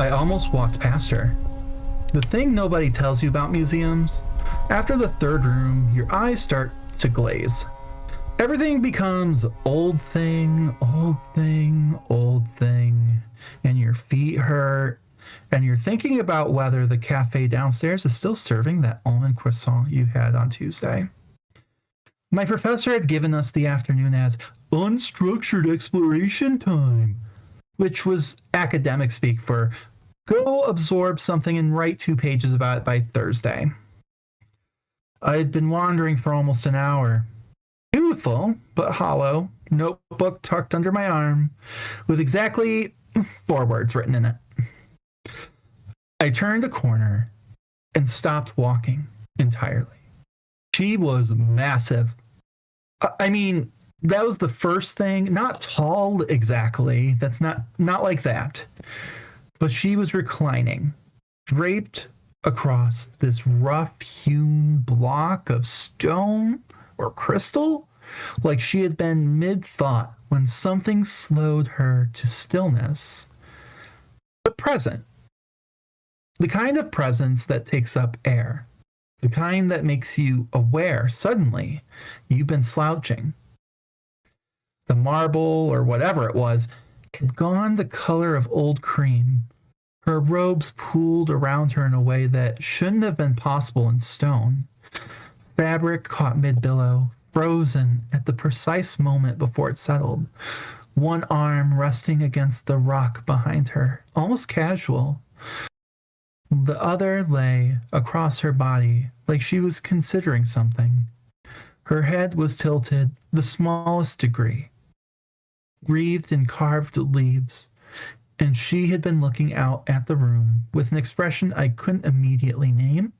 I almost walked past her. The thing nobody tells you about museums, after the third room, your eyes start to glaze. Everything becomes old thing, old thing, old thing, and your feet hurt, and you're thinking about whether the cafe downstairs is still serving that almond croissant you had on Tuesday. My professor had given us the afternoon as unstructured exploration time, which was academic speak for go absorb something and write 2 pages about it by Thursday. I had been wandering for almost an hour. Beautiful, but hollow, notebook tucked under my arm, with exactly 4 words written in it. I turned a corner and stopped walking entirely. She was massive. I mean, that was the first thing. Not tall exactly. That's not like that. But she was reclining, draped across this rough-hewn block of stone or crystal, like she had been mid-thought when something slowed her to stillness. But present. The kind of presence that takes up air. The kind that makes you aware suddenly you've been slouching. The marble, or whatever it was, had gone the color of old cream. Her robes pooled around her in a way that shouldn't have been possible in stone. Fabric caught mid-billow, frozen at the precise moment before it settled. One arm resting against the rock behind her, almost casual. The other lay across her body like she was considering something. Her head was tilted the smallest degree, wreathed in carved leaves, and she had been looking out at the room with an expression I couldn't immediately name.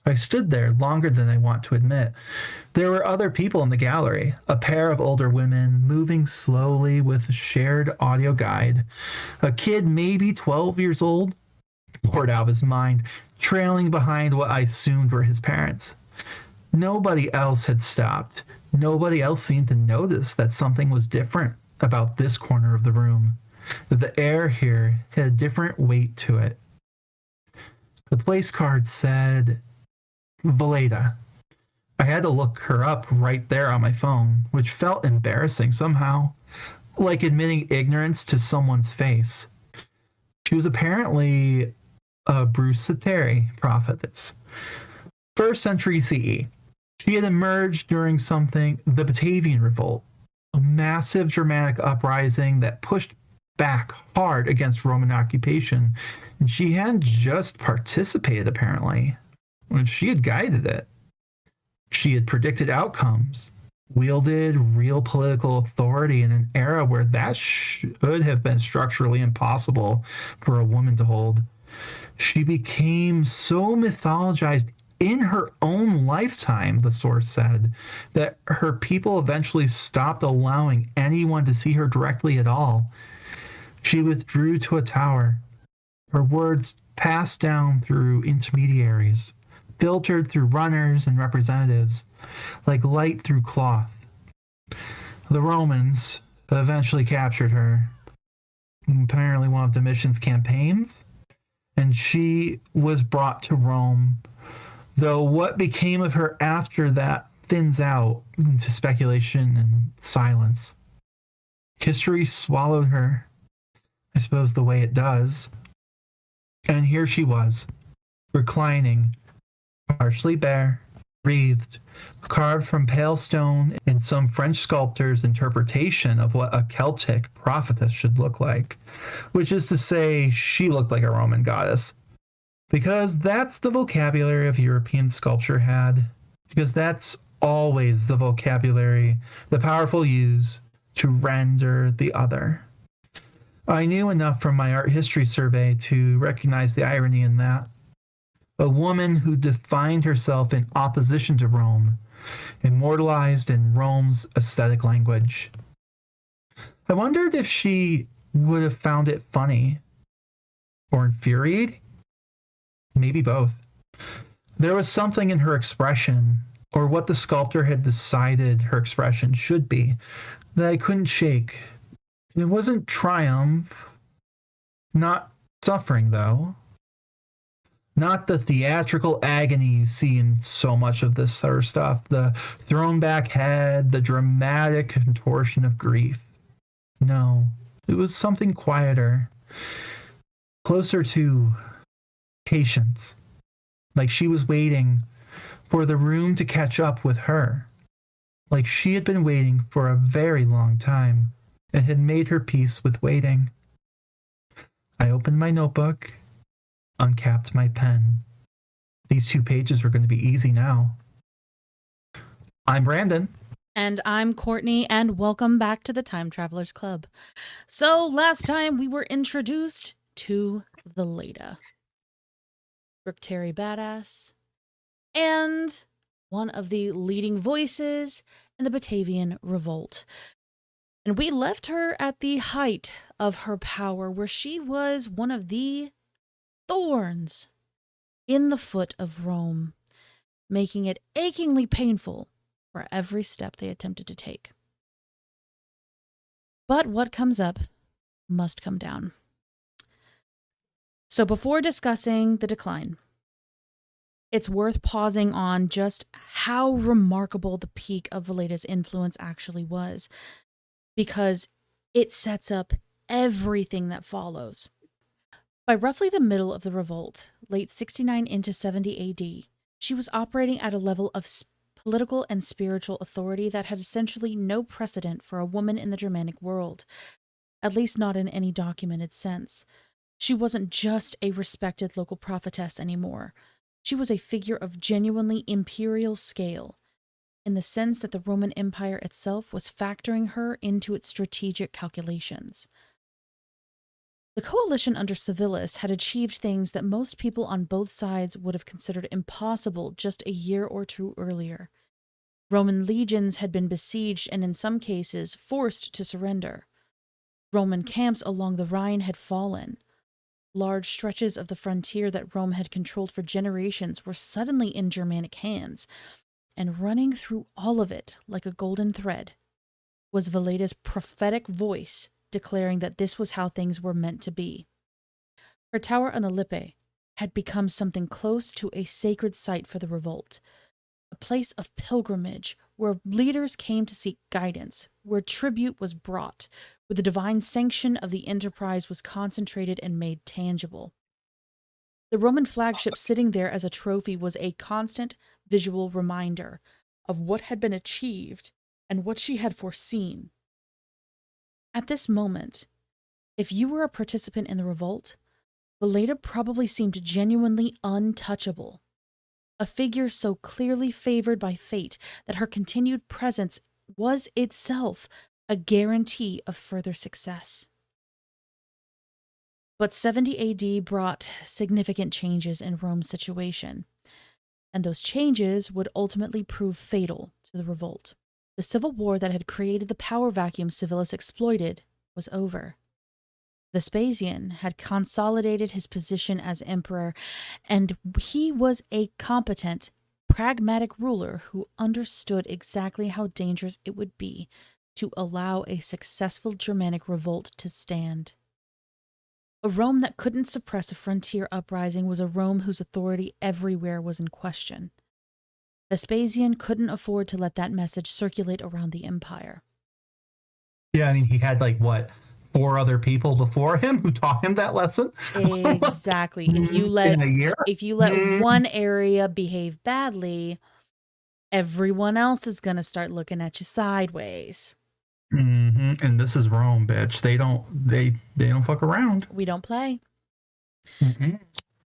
I stood there longer than I want to admit. There were other people in the gallery, a pair of older women moving slowly with a shared audio guide, a kid maybe 12 years old, bored out of his mind, trailing behind what I assumed were his parents. Nobody else had stopped. Nobody else seemed to notice that something was different about this corner of the room. The air here had a different weight to it. The place card said Veleda. I had to look her up right there on my phone, which felt embarrassing somehow, like admitting ignorance to someone's face. She was apparently a Bruceteri prophetess. 1st century CE. She had emerged during the Batavian Revolt, a massive Germanic uprising that pushed back hard against Roman occupation, and she hadn't just participated, apparently. She had guided it. She had predicted outcomes, wielded real political authority in an era where that should have been structurally impossible for a woman to hold. She became so mythologized in her own lifetime, the source said, that her people eventually stopped allowing anyone to see her directly at all. She withdrew to a tower. Her words passed down through intermediaries, filtered through runners and representatives, like light through cloth. The Romans eventually captured her, apparently one of Domitian's campaigns, and she was brought to Rome, though what became of her after that thins out into speculation and silence. History swallowed her, I suppose the way it does, and here she was, reclining, partially bare, wreathed, carved from pale stone in some French sculptor's interpretation of what a Celtic prophetess should look like, which is to say she looked like a Roman goddess. Because that's the vocabulary of European sculpture had, because that's always the vocabulary the powerful use to render the other. I knew enough from my art history survey to recognize the irony in that. A woman who defined herself in opposition to Rome, immortalized in Rome's aesthetic language. I wondered if she would have found it funny or infuriating. Maybe both. There was something in her expression, or what the sculptor had decided her expression should be, that I couldn't shake. It wasn't triumph, not Suffering, though. Not the theatrical agony you see in so much of this sort of stuff, the thrown back head, the dramatic contortion of grief. No, it was something quieter, closer to patience, like she was waiting for the room to catch up with her, like she had been waiting for a very long time and had made her peace with waiting. I opened my notebook, uncapped my pen. These 2 pages were going to be easy now. I'm Brandon. And I'm Courtney, and welcome back to the Time Travelers Club. So, last time we were introduced to Veleda, Brooke Terry Badass, and one of the leading voices in the Batavian Revolt. And we left her at the height of her power, where she was one of the thorns in the foot of Rome, making it achingly painful for every step they attempted to take. But what comes up must come down. So before discussing the decline, it's worth pausing on just how remarkable the peak of Veleda's influence actually was, because it sets up everything that follows. By roughly the middle of the revolt, late 69 into 70 AD, she was operating at a level of political and spiritual authority that had essentially no precedent for a woman in the Germanic world, at least not in any documented sense. She wasn't just a respected local prophetess anymore. She was a figure of genuinely imperial scale, in the sense that the Roman Empire itself was factoring her into its strategic calculations. The coalition under Civilis had achieved things that most people on both sides would have considered impossible just a year or two earlier. Roman legions had been besieged and in some cases forced to surrender. Roman camps along the Rhine had fallen. Large stretches of the frontier that Rome had controlled for generations were suddenly in Germanic hands, and running through all of it like a golden thread was Veleda's prophetic voice declaring that this was how things were meant to be. Her tower on the Lippe had become something close to a sacred site for the revolt, a place of pilgrimage where leaders came to seek guidance, where tribute was brought, where the divine sanction of the enterprise was concentrated and made tangible. The Roman flagship sitting there as a trophy was a constant visual reminder of what had been achieved and what she had foreseen. At this moment, if you were a participant in the revolt, Veleda probably seemed genuinely untouchable. A figure so clearly favored by fate that her continued presence was itself a guarantee of further success. But 70 AD brought significant changes in Rome's situation, and those changes would ultimately prove fatal to the revolt. The civil war that had created the power vacuum Civilis exploited was over. Vespasian had consolidated his position as emperor, and he was a competent, pragmatic ruler who understood exactly how dangerous it would be to allow a successful Germanic revolt to stand. A Rome that couldn't suppress a frontier uprising was a Rome whose authority everywhere was in question. Vespasian couldn't afford to let that message circulate around the empire. Yeah, I mean, he had 4 other people before him who taught him that lesson. Exactly. If you let one area behave badly, everyone else is going to start looking at you sideways. Mm-hmm. And this is Rome, bitch. They don't fuck around. We don't play. Mm-hmm.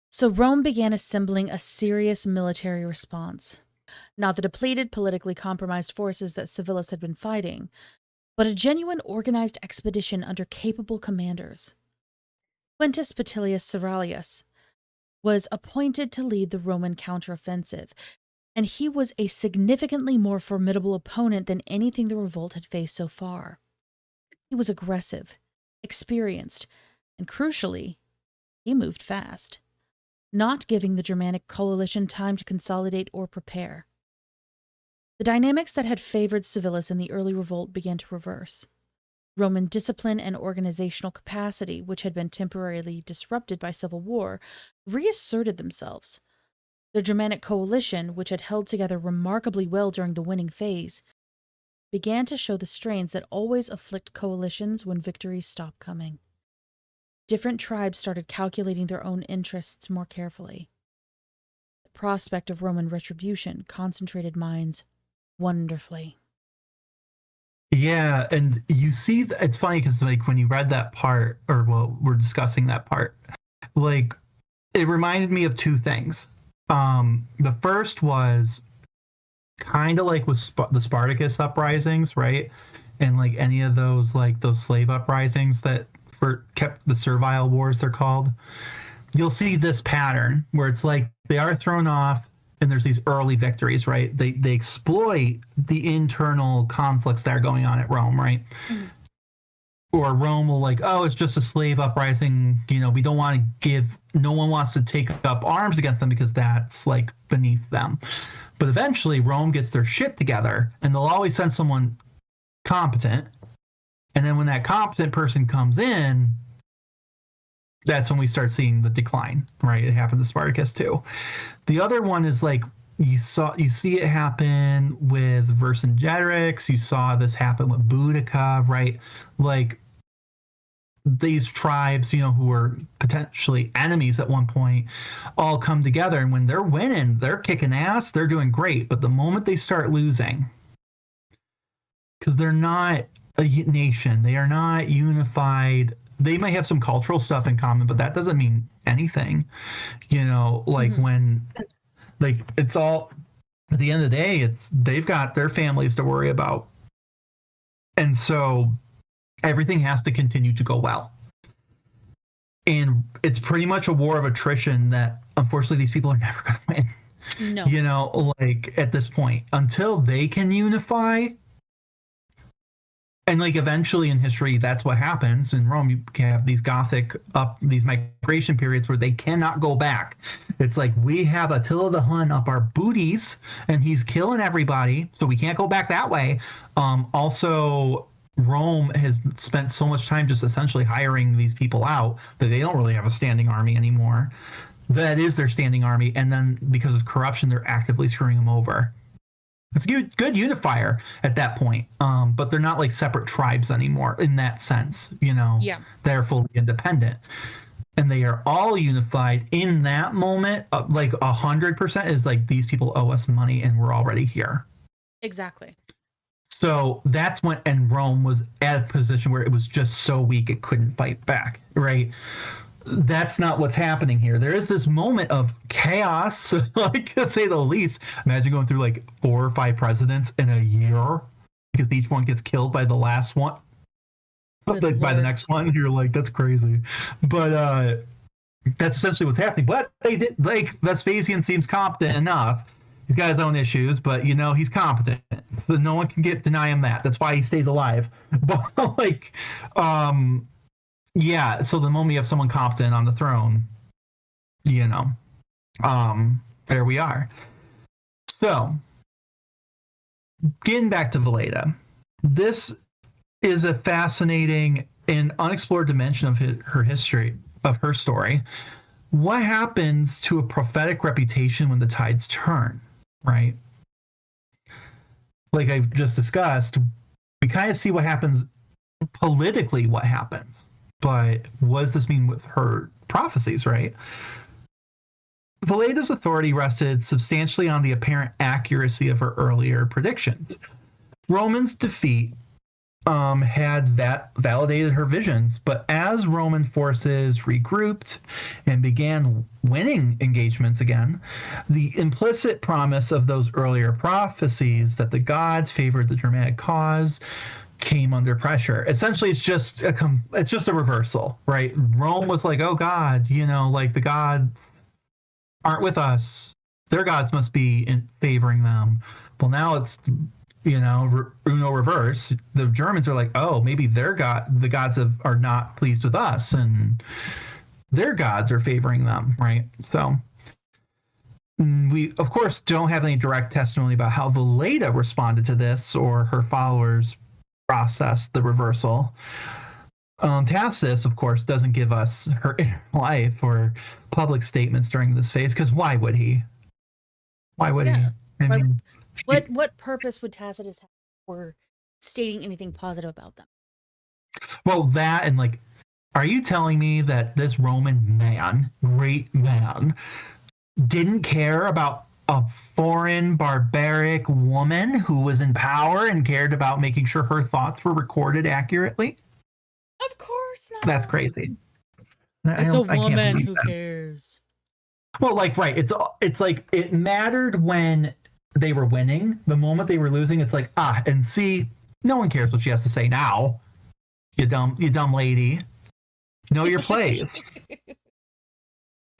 So Rome began assembling a serious military response. Not the depleted, politically compromised forces that Civilis had been fighting, but a genuine organized expedition under capable commanders. Quintus Petilius Serralius was appointed to lead the Roman counteroffensive, and he was a significantly more formidable opponent than anything the revolt had faced so far. He was aggressive, experienced, and crucially, he moved fast, not giving the Germanic coalition time to consolidate or prepare. The dynamics that had favored Civilis in the early revolt began to reverse. Roman discipline and organizational capacity, which had been temporarily disrupted by civil war, reasserted themselves. The Germanic coalition, which had held together remarkably well during the winning phase, began to show the strains that always afflict coalitions when victories stop coming. Different tribes started calculating their own interests more carefully. The prospect of Roman retribution concentrated minds wonderfully. Yeah, and you see, it's funny because like when you read that part, or well, we're discussing that part, like it reminded me of two things. The first was kind of like with the Spartacus uprisings, right? And like any of those like those slave uprisings that for kept the servile wars they're called. You'll see this pattern where it's like they are thrown off and there's these early victories, right? They exploit the internal conflicts that are going on at Rome, right? Mm-hmm. Or Rome will like, oh, it's just a slave uprising, you know, we don't want to give, no one wants to take up arms against them because that's like beneath them. But eventually Rome gets their shit together and they'll always send someone competent. And then when that competent person comes in, that's when we start seeing the decline, right? It happened to Spartacus too. The other one is like you see it happen with Vercingetorix. You saw this happen with Boudica, right? Like these tribes, you know, who were potentially enemies at one point, all come together, and when they're winning, they're kicking ass, they're doing great. But the moment they start losing, because they're not a nation, they are not unified. They might have some cultural stuff in common, but that doesn't mean anything. You know, like when, like it's all at the end of the day, it's they've got their families to worry about, and so everything has to continue to go well. And it's pretty much a war of attrition that unfortunately these people are never going to win. No. You know, like at this point, until they can unify. And like eventually in history, that's what happens. In Rome, you can have these these migration periods where they cannot go back. It's like we have Attila the Hun up our booties and he's killing everybody. So we can't go back that way. Also, Rome has spent so much time just essentially hiring these people out that they don't really have a standing army anymore. That is their standing army. And then because of corruption, they're actively screwing them over. It's a good unifier at that point, but they're not like separate tribes anymore in that sense, you know. Yeah. They're fully independent. And they are all unified in that moment. Like 100% is like these people owe us money and we're already here. Exactly. So that's when, and Rome was at a position where it was just so weak it couldn't fight back, right? That's not what's happening here. There is this moment of chaos, like to say the least. Imagine going through like 4 or 5 presidents in a year because each one gets killed by the last one. Like by the next one, you're like, that's crazy. But that's essentially what's happening. But they did, like, Vespasian seems competent enough. He's got his own issues, but you know he's competent, so no one can deny him that. That's why he stays alive. But like, yeah. So the moment you have someone competent on the throne, you know, there we are. So getting back to Veleda, this is a fascinating and unexplored dimension of her history, of her story. What happens to a prophetic reputation when the tides turn, right? Like I just discussed, we kind of see what happens politically, what happens. But what does this mean with her prophecies, right? Veleda's authority rested substantially on the apparent accuracy of her earlier predictions. Roman's defeat had validated her visions, but as Roman forces regrouped and began winning engagements again, the implicit promise of those earlier prophecies that the gods favored the Germanic cause came under pressure. Essentially, it's just a reversal, right? Rome was like, oh God, you know, like the gods aren't with us. Their gods must be favoring them. Well, now it's, you know, Uno reverse. The Germans are like, oh, maybe the gods are not pleased with us, and their gods are favoring them, right? So we, of course, don't have any direct testimony about how Veleda responded to this or her followers process the reversal. Tacitus, of course, doesn't give us her inner life or public statements during this phase, because why would he? Why would he? Yeah. I Why, mean, what purpose would Tacitus have for stating anything positive about them? well, that and like, are you telling me that this Roman man, great man, didn't care about a foreign barbaric woman who was in power and cared about making sure her thoughts were recorded accurately? Of course not. That's crazy. It's a I can't woman. believe Who that. cares? Well, like, right. It's like it mattered when they were winning. The moment they were losing, it's like, and see, no one cares what she has to say now. You dumb lady. Know your place.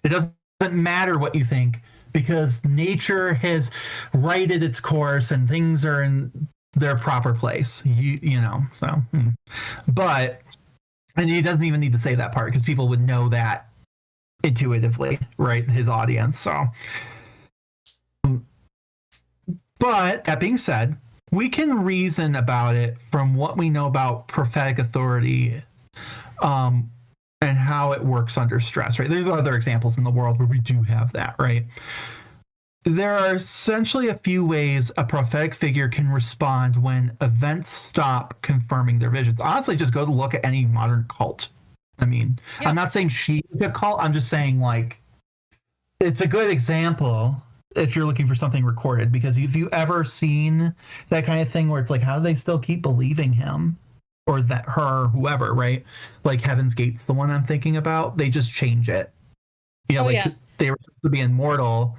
It doesn't matter what you think, because nature has righted its course and things are in their proper place. You know, so but and he doesn't even need to say that part because people would know that intuitively, right? His audience. So but that being said, we can reason about it from what we know about prophetic authority, and how it works under stress, right? There's other examples in the world where we do have that, right? There are essentially a few ways a prophetic figure can respond when events stop confirming their visions. Honestly, just go to look at any modern cult. I mean, yeah. I'm not saying she's a cult. I'm just saying, like, it's a good example if you're looking for something recorded, because if you ever seen that kind of thing where it's like, how do they still keep believing him or that her, whoever, right? Like Heaven's Gate's the one I'm thinking about. They just change it. You know, they were supposed to be immortal,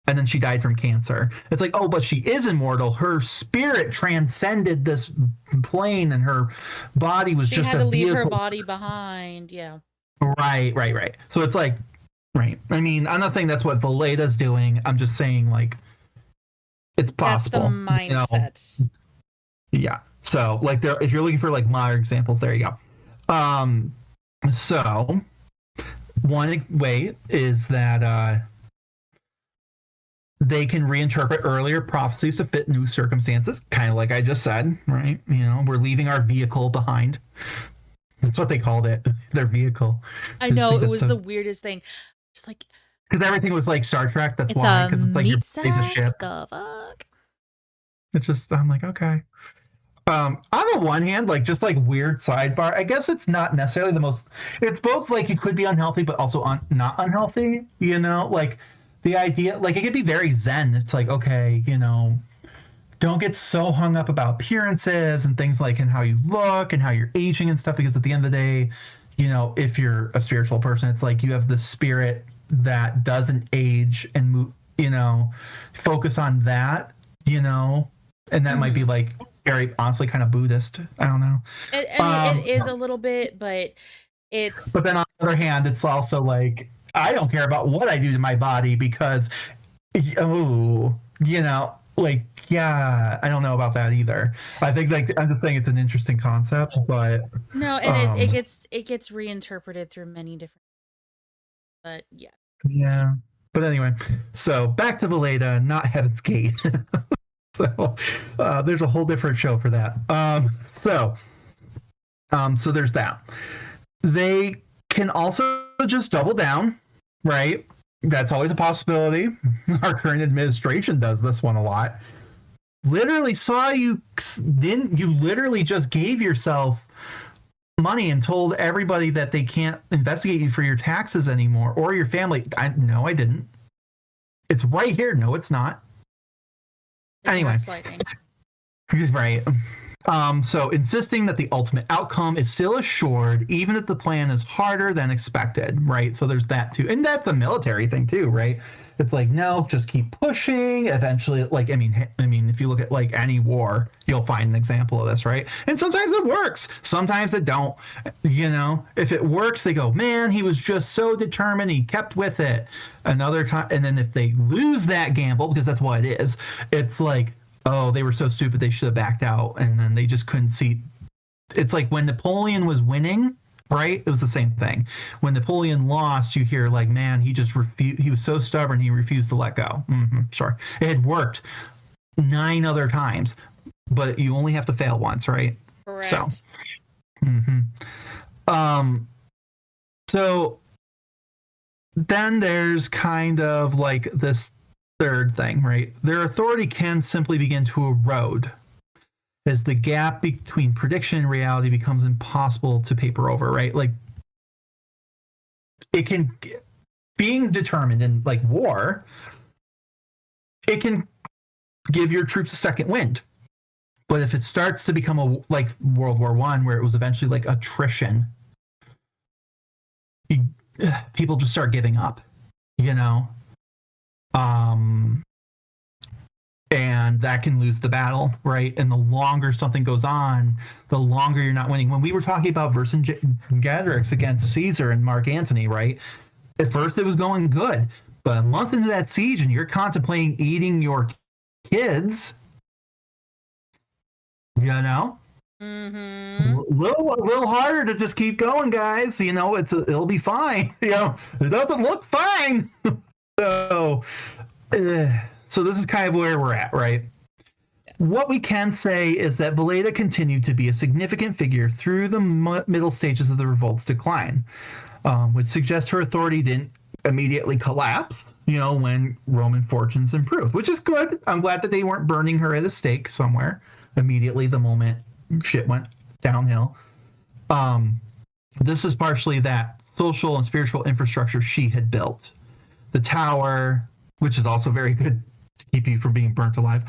and then she died from cancer. It's like, oh, but she is immortal. Her spirit transcended this plane, and her body was just a vehicle. She had to leave her body behind. Yeah. Right. So it's like, right. I mean, I'm not saying that's what Veleda's doing. I'm just saying, like, it's possible. That's the mindset. You know? Yeah. So, like, there, if you're looking for like modern examples, there you go. So one way is that they can reinterpret earlier prophecies to fit new circumstances, kind of like I just said, right? You know, we're leaving our vehicle behind. That's what they called it, their vehicle. I know, it was the weirdest thing. Just like, because everything was like Star Trek. That's why, because it's like your piece of shit. The fuck? It's just, I'm like, okay. On the one hand, like, just like weird sidebar, I guess it's not necessarily the most, it's both like it could be unhealthy but also not unhealthy, you know, like the idea, like it could be very zen. It's like, okay, you know, don't get so hung up about appearances and things like, and how you look and how you're aging and stuff, because at the end of the day, you know, if you're a spiritual person, it's like you have the spirit that doesn't age and move, you know, focus on that, you know, and that might be like very honestly kind of Buddhist. I don't know. It is a little bit, but it's. But then on the other hand, it's also like, I don't care about what I do to my body because, oh, you know, like, yeah, I don't know about that either. I think, like, I'm just saying it's an interesting concept, but no, and it gets reinterpreted through many different. But yeah. Yeah, but anyway, so back to Veleda, not Heaven's Gate. So there's a whole different show for that. So there's that. They can also just double down, right? That's always a possibility. Our current administration does this one a lot. Literally you literally just gave yourself money and told everybody that they can't investigate you for your taxes anymore or your family. No, I didn't. It's right here. No, it's not. Anyway, right. So insisting that the ultimate outcome is still assured, even if the plan is harder than expected, right? So there's that too. And that's a military thing too, right? It's like, no, just keep pushing. Eventually, like, I mean, if you look at like any war, you'll find an example of this, right? And sometimes it works. Sometimes it don't. You know, if it works, they go, man, he was just so determined. He kept with it. Another time. And then if they lose that gamble, because that's what it is, it's like, oh, they were so stupid. They should have backed out. And then they just couldn't see. It's like when Napoleon was winning, right? It was the same thing. When Napoleon lost, you hear like, man, he just refused. He was so stubborn. He refused to let go. Sure. It had worked 9 other times, but you only have to fail once, right? So, Correct. mhm. um, so then there's kind of like this third thing, right? Their authority can simply begin to erode as the gap between prediction and reality becomes impossible to paper over, right? Like it can, being determined in like war, it can give your troops a second wind. But if it starts to become a like World War One, where it was eventually like attrition, you, people just start giving up, you know. Um, and that can lose the battle, right? And the longer something goes on, the longer you're not winning. When we were talking about Vercingetorix against Caesar and Mark Antony, right? At first it was going good, but a month into that siege and you're contemplating eating your kids, you know, a little harder to just keep going, guys. You know, it'll be fine. You know, it doesn't look fine. So, so this is kind of where we're at, right? What we can say is that Veleda continued to be a significant figure through the middle stages of the revolt's decline, which suggests her authority didn't immediately collapse, you know, when Roman fortunes improved, which is good. I'm glad that they weren't burning her at a stake somewhere immediately the moment shit went downhill. This is partially that social and spiritual infrastructure she had built. The tower, which is also very good to keep you from being burnt alive.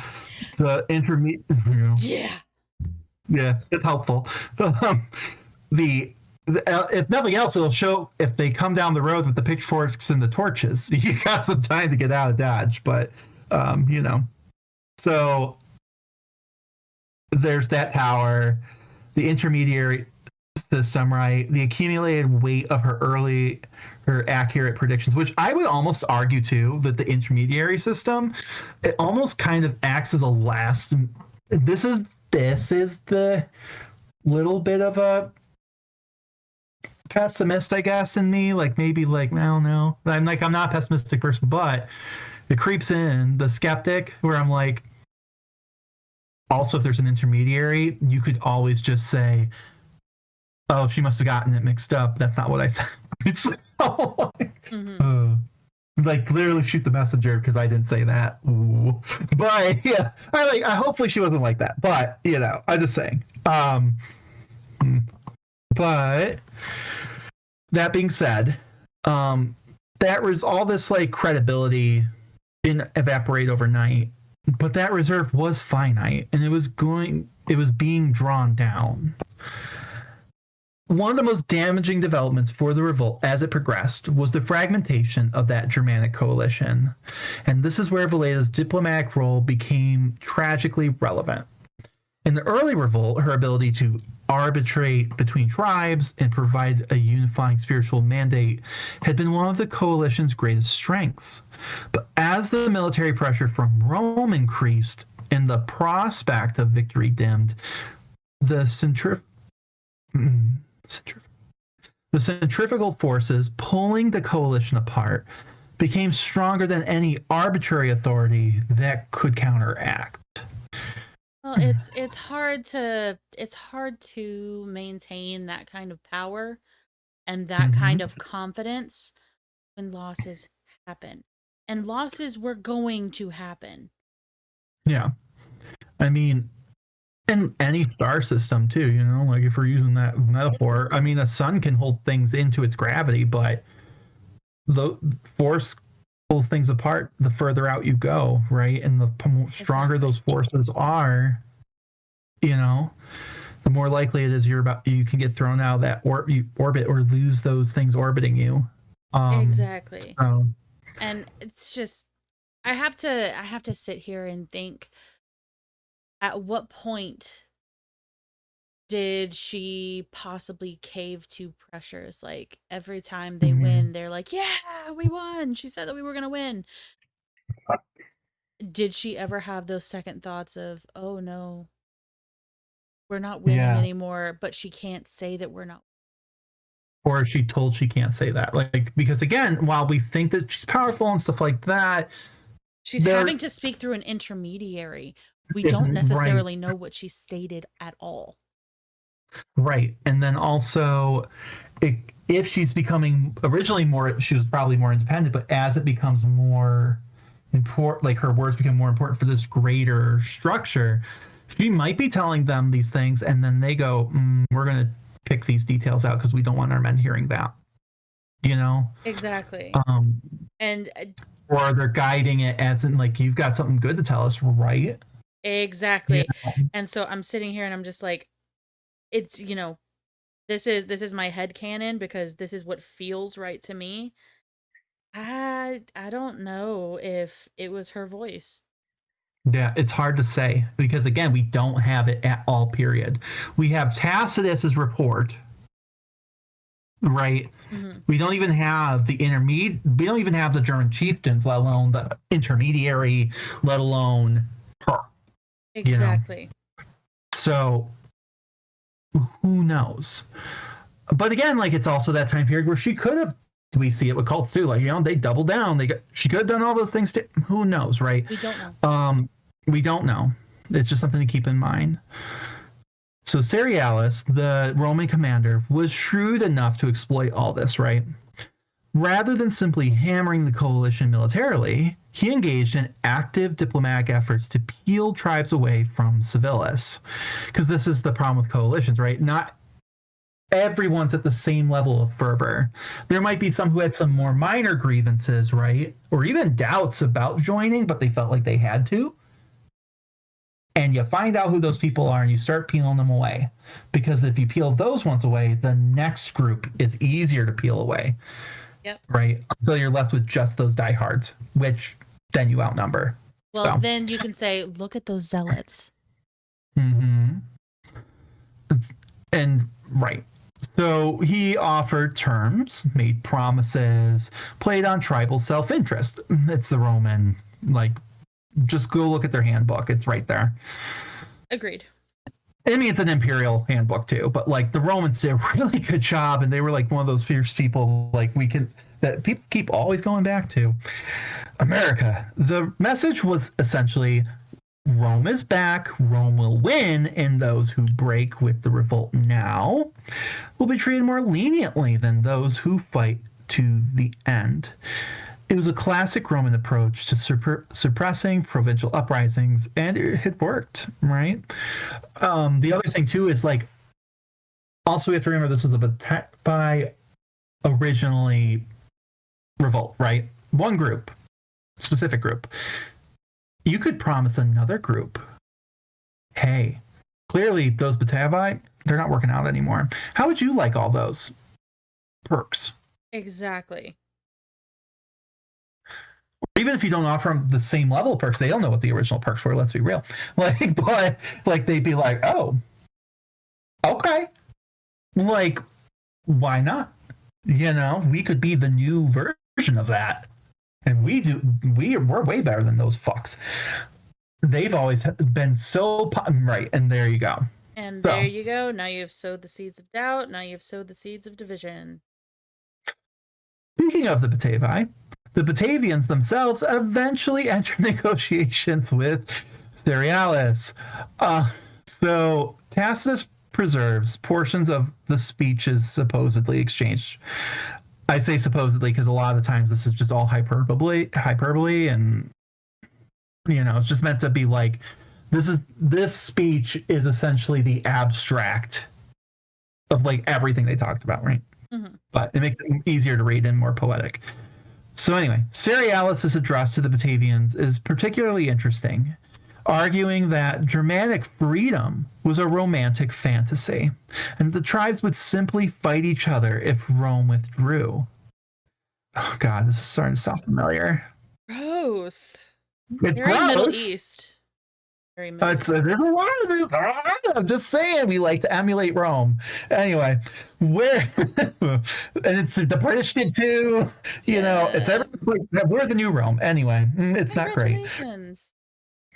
The intermediate, you know, yeah, it's helpful. The if nothing else, it'll show if they come down the road with the pitchforks and the torches. You got some time to get out of Dodge, but you know. So there's that tower, the intermediary system, right? The accumulated weight of her accurate predictions, which I would almost argue too that the intermediary system, it almost kind of acts as a last. This is the little bit of a pessimist, I guess, in me. Like maybe like I don't know. I'm not a pessimistic person, but it creeps in the skeptic where I'm like, also if there's an intermediary, you could always just say, oh, she must have gotten it mixed up. That's not what I said. It's like literally shoot the messenger because I didn't say that. Ooh. But yeah, I hopefully she wasn't like that. But you know, I'm just saying. But that being said, that was all this like credibility didn't evaporate overnight, but that reserve was finite and it was being drawn down. One of the most damaging developments for the revolt as it progressed was the fragmentation of that Germanic coalition. And this is where Veleda's diplomatic role became tragically relevant. In the early revolt, her ability to arbitrate between tribes and provide a unifying spiritual mandate had been one of the coalition's greatest strengths. But as the military pressure from Rome increased and the prospect of victory dimmed, the centrifugal forces pulling the coalition apart became stronger than any arbitrary authority that could counteract. Well, it's hard to maintain that kind of power and that kind of confidence when losses happen. And losses were going to happen. Yeah. I mean, in any star system too, you know, like if we're using that metaphor, I mean, the sun can hold things into its gravity, but the force pulls things apart the further out you go, right? And the stronger those forces are, you know, the more likely it is you can get thrown out of that orbit or lose those things orbiting you. Exactly. And it's just I have to sit here and think, at what point did she possibly cave to pressures? Like every time they win, they're like, yeah, we won. She said that we were going to win. Did she ever have those second thoughts of, oh no, we're not winning anymore, but she can't say that we're not? Or is she told she can't say that? Like, because again, while we think that she's powerful and stuff like that, she's having to speak through an intermediary. We don't necessarily know what she stated at all. Right. And then also, it, if she's becoming originally more, she was probably more independent, but as it becomes more important, like her words become more important for this greater structure, she might be telling them these things, and then they go, we're going to pick these details out because we don't want our men hearing that, you know? Exactly. Um, And or they're guiding it as in, like, you've got something good to tell us, right? Yeah. exactly. And so I'm sitting here and I'm just like, it's, this is my head canon because this is what feels right to me. I don't know if it was her voice. Yeah, it's hard to say because again, we don't have it at all. Period. We have Tacitus's report, right? Hmm. We don't even have the intermediate. We don't even have the German chieftains, let alone the intermediary, let alone her. You know, Exactly. so who knows? But again, like it's also that time period where she could have. We see it with cults too. Like they double down. She could have done all those things too. Who knows, right? We don't know. We don't know. It's just something to keep in mind. So Cerealis, the Roman commander, was shrewd enough to exploit all this, right? Rather than simply hammering the coalition militarily, he engaged in active diplomatic efforts to peel tribes away from Civilis. Because this is the problem with coalitions, right? Not everyone's at the same level of fervor. There might be some who had some more minor grievances, right? Or even doubts about joining, but they felt like they had to. And you find out who those people are and you start peeling them away. Because if you peel those ones away, the next group is easier to peel away. Yep. Right? Until you're left with just those diehards, which then you outnumber. Well, then you can say, look at those zealots. Mm-hmm. And right. So he offered terms, made promises, played on tribal self-interest. It's the Roman, like, just go look at their handbook. It's right there. Agreed. I mean, it's an imperial handbook too, but like the Romans did a really good job, and they were like one of those fierce people that people keep always going back to. America. The message was essentially Rome is back, Rome will win, and those who break with the revolt now will be treated more leniently than those who fight to the end. It was a classic Roman approach to suppressing provincial uprisings, and it had worked, right? The other thing too is like, also we have to remember this was by originally revolt, right? One group, specific group. You could promise another group, hey, clearly those Batavi, they're not working out anymore. How would you like all those perks? Exactly. Even if you don't offer them the same level of perks, they don't know what the original perks were. Let's be real. But they'd be like, "Oh, okay, like, why not? We could be the new version of that, and we're way better than those fucks. They've always been so right." And there you go. And there you go. Now you've sowed the seeds of doubt. Now you've sowed the seeds of division. Speaking of the Batavi, the Batavians themselves eventually entered negotiations with Cerealis. So Tacitus preserves portions of the speeches supposedly exchanged. I say supposedly because a lot of times this is just all hyperbole, and it's just meant to be like this speech is essentially the abstract of like everything they talked about, right? Mm-hmm. But it makes it easier to read and more poetic. So anyway, Cerealis' address to the Batavians is particularly interesting, arguing that Germanic freedom was a romantic fantasy, and the tribes would simply fight each other if Rome withdrew. Oh God, this is starting to sound familiar. Gross. It's Very gross. Middle East. Very Middle East. There's a lot of this. I'm just saying, we like to emulate Rome. Anyway, and it's the British did too. It's like we're the new Rome. Anyway, it's not great.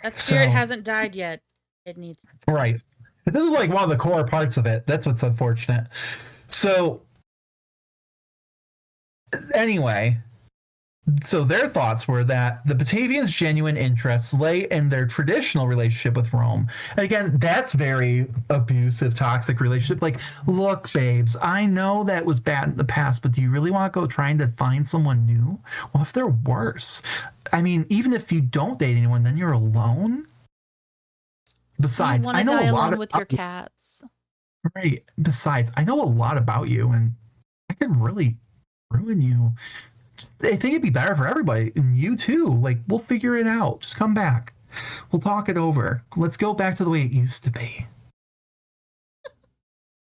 That spirit hasn't died yet. It needs. Right. This is like one of the core parts of it. That's what's unfortunate. So, anyway, So their thoughts were that the Batavians' genuine interests lay in their traditional relationship with Rome. And again, that's very abusive, toxic relationship. Like, look, babes, I know that was bad in the past, but do you really want to go trying to find someone new? Well, if they're worse, I mean, even if you don't date anyone, then you're alone. Do you Besides, want I to know die a lot alone with your about you. cats? Right. Besides, I know a lot about you, and I could really ruin you. I think it'd be better for everybody, and you too. Like, we'll figure it out. Just come back. We'll talk it over. Let's go back to the way it used to be.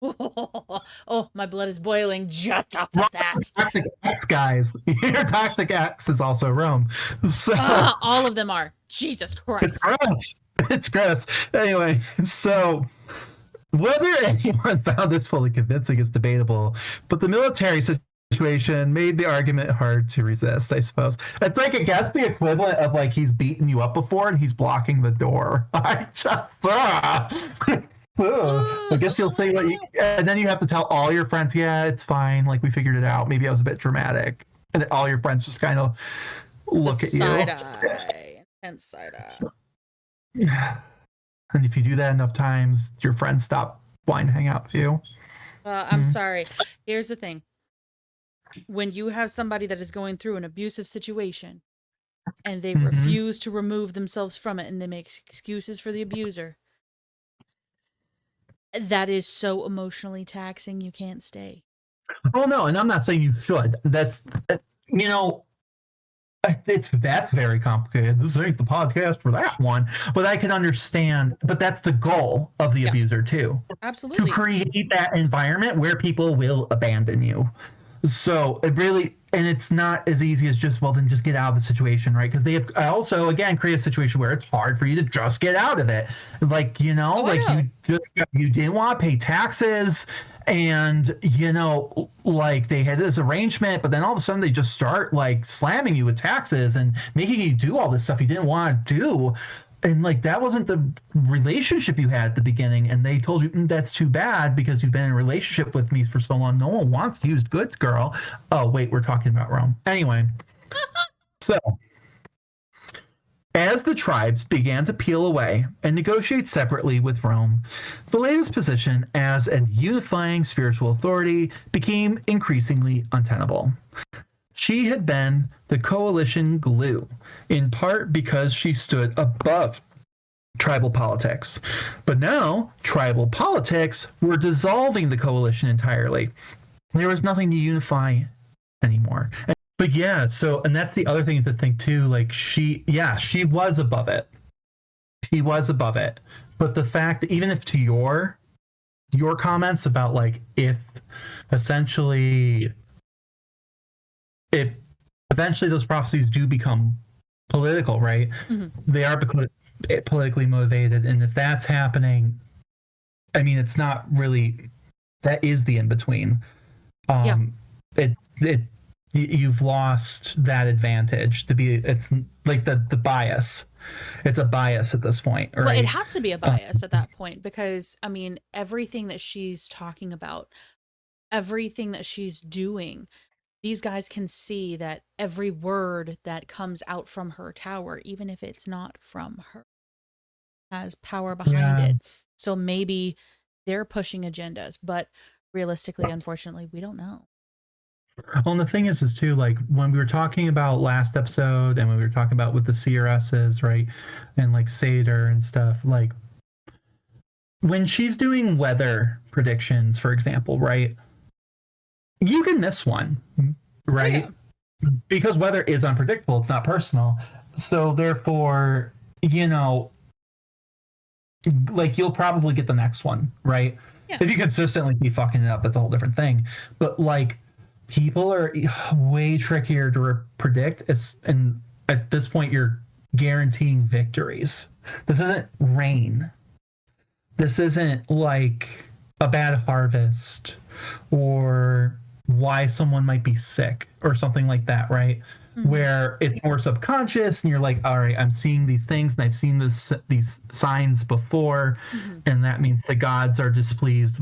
Oh, my blood is boiling just off of Rome, that. toxic X, guys. Your toxic X is also Rome. So All of them are. Jesus it's Christ. gross. It's gross. Anyway, so whether anyone found this fully convincing is debatable, but the military situation made the argument hard to resist, I suppose. It's like it gets the equivalent of like he's beaten you up before and he's blocking the door. I just I guess you'll say what you, and then you have to tell all your friends, yeah, it's fine. Like we figured it out. Maybe I was a bit dramatic, and then all your friends just kind of look The at you. side eye. Intense side eye. And if you do that enough times, your friends stop wanting to hang out with you. Well, I'm sorry. Here's the thing. When you have somebody that is going through an abusive situation and they refuse to remove themselves from it and they make excuses for the abuser, that is so emotionally taxing you can't stay. Oh no, and I'm not saying you should. That's you know, that's very complicated. This ain't the podcast for that one. But I can understand. But that's the goal of the abuser too, to Absolutely. create that environment where people will abandon you. So it really, and it's not as easy as just, well, then just get out of the situation, right? Because they have also, again, create a situation where it's hard for you to just get out of it. Like, you know, I know. you didn't want to pay taxes, and, you know, like they had this arrangement, but then all of a sudden they just start like slamming you with taxes and making you do all this stuff you didn't want to do. And like that wasn't the relationship you had at the beginning, and they told you, that's too bad because you've been in a relationship with me for so long. No one wants used goods, girl. Oh wait, we're talking about Rome. Anyway, so as the tribes began to peel away and negotiate separately with Rome, Veleda's position as a unifying spiritual authority became increasingly untenable. She had been the coalition glue, in part because she stood above tribal politics. But now, tribal politics were dissolving the coalition entirely. There was nothing to unify anymore. But yeah, so, and that's the other thing to think too. Like, she was above it. She was above it. But the fact that even if to your comments about like, if essentially it eventually those prophecies do become political, right? They are politically motivated, and if that's happening, I mean, it's not really, that is the in between. You've lost that advantage to be. It's like the bias. It's a bias at this point, right? Well, it has to be a bias at that point because I mean, everything that she's talking about, everything that she's doing, these guys can see that every word that comes out from her tower, even if it's not from her, has power behind it. So maybe they're pushing agendas, but realistically, unfortunately, we don't know. Well, and the thing is too, like when we were talking about last episode and when we were talking about with the CRSs, right? And like Seder and stuff, like when she's doing weather predictions, for example, right? You can miss one, right? Because weather is unpredictable, it's not personal. So therefore, you know, like you'll probably get the next one, right? Yeah. If you consistently keep fucking it up, that's a whole different thing. But like people are way trickier to predict. And at this point, you're guaranteeing victories. This isn't rain. This isn't like a bad harvest or why someone might be sick or something like that, right? Where it's more subconscious and you're like, all right, I'm seeing these things and I've seen these signs before, and that means the gods are displeased,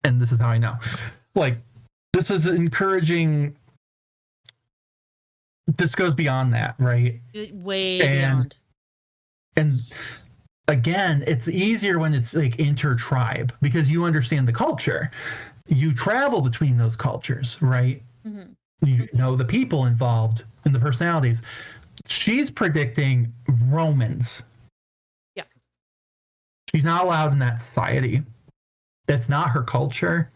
and this is how I know. Like, this is encouraging this goes beyond that, right? Way And beyond. and again, it's easier when it's like inter-tribe because you understand the culture. You travel between those cultures, right? Hmm. You know the people involved and the personalities. She's predicting Romans. Yeah. She's not allowed in that society. That's not her culture.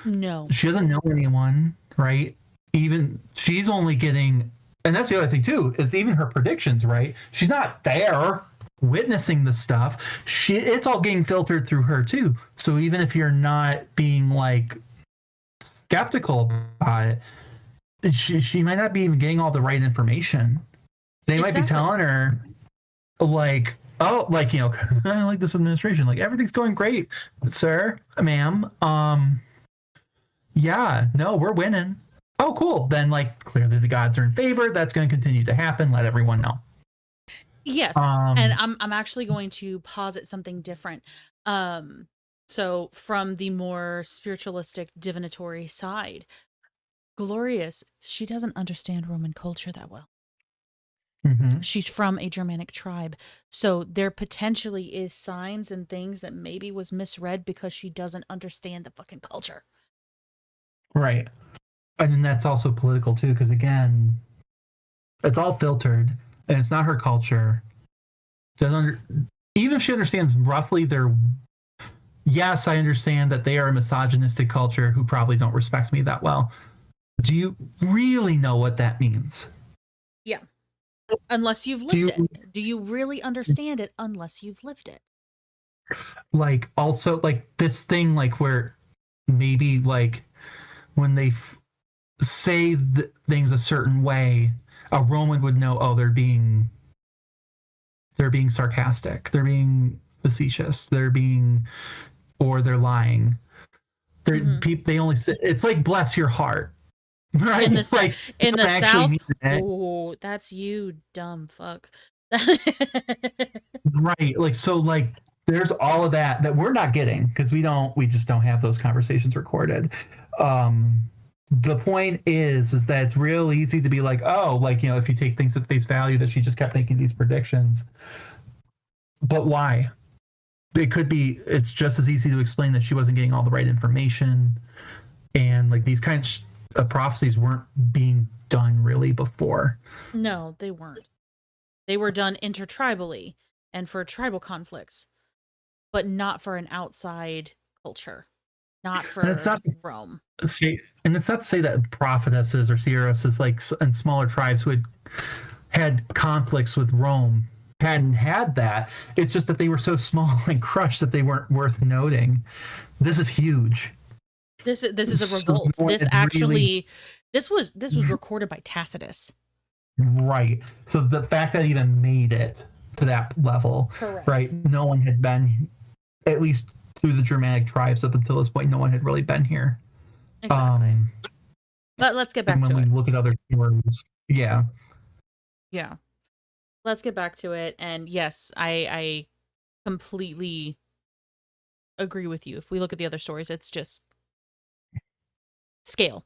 No. She doesn't know anyone, right? Even she's only getting, and that's the other thing too, is even her predictions, right? She's not there witnessing the stuff. It's all getting filtered through her too. So even if you're not being like skeptical about it, she might not be even getting all the right information. They might be Exactly. telling her like, oh, like, you know, I like this administration, like everything's going great, sir, ma'am. Yeah, no, we're winning. Oh, cool. Then, like, clearly the gods are in favor. That's going to continue to happen. Let everyone know. Yes. And Um, I'm actually going to posit something different. Um, so from the more spiritualistic divinatory side, Glorious, she doesn't understand Roman culture that well. mhm, She's from a Germanic tribe. So there potentially is signs and things that maybe was misread because she doesn't understand the fucking culture. right. And then that's also political too, because again, it's all filtered, and it's not her culture. Doesn't under, even if she understands roughly their. Yes, I understand that they are a misogynistic culture who probably don't respect me that well. Do you really know what that means? Yeah. Unless you've Do lived you it. Do you really understand it unless you've lived it? like also like this thing like where maybe like when they say things a certain way, a Roman would know, oh, they're being sarcastic, they're being facetious, or they're lying. Hmm. They only say it's like bless your heart, In right? the Like it in the doesn't actually South, mean that, oh, that's you, dumb fuck. right? Like so, like there's all of that we're not getting because we just don't have those conversations recorded. Um, the point is that it's real easy to be like, oh, like you know, if you take things at face value that she just kept making these predictions, but why? It could be it's just as easy to explain that she wasn't getting all the right information and like these kinds of prophecies weren't being done really before. No, they weren't. They were done intertribally and for tribal conflicts, but not for an outside culture, not And it's for not Rome. to say, and it's not to say that prophetesses or seeresses like and smaller tribes who had conflicts with Rome hadn't had that. It's just that they were so small and crushed that they weren't worth noting. This is huge. This is a So no revolt. one This had really actually this was recorded by Tacitus. right. So the fact that it even made it to that level, right? Correct. No one had been, at least through the Germanic tribes up until this point, no one had really been here. Exactly. Um, But let's get and back when to we it. look at other stories, yeah. Yeah. Let's get back to it. And yes, I completely agree with you. If we look at the other stories, it's just scale.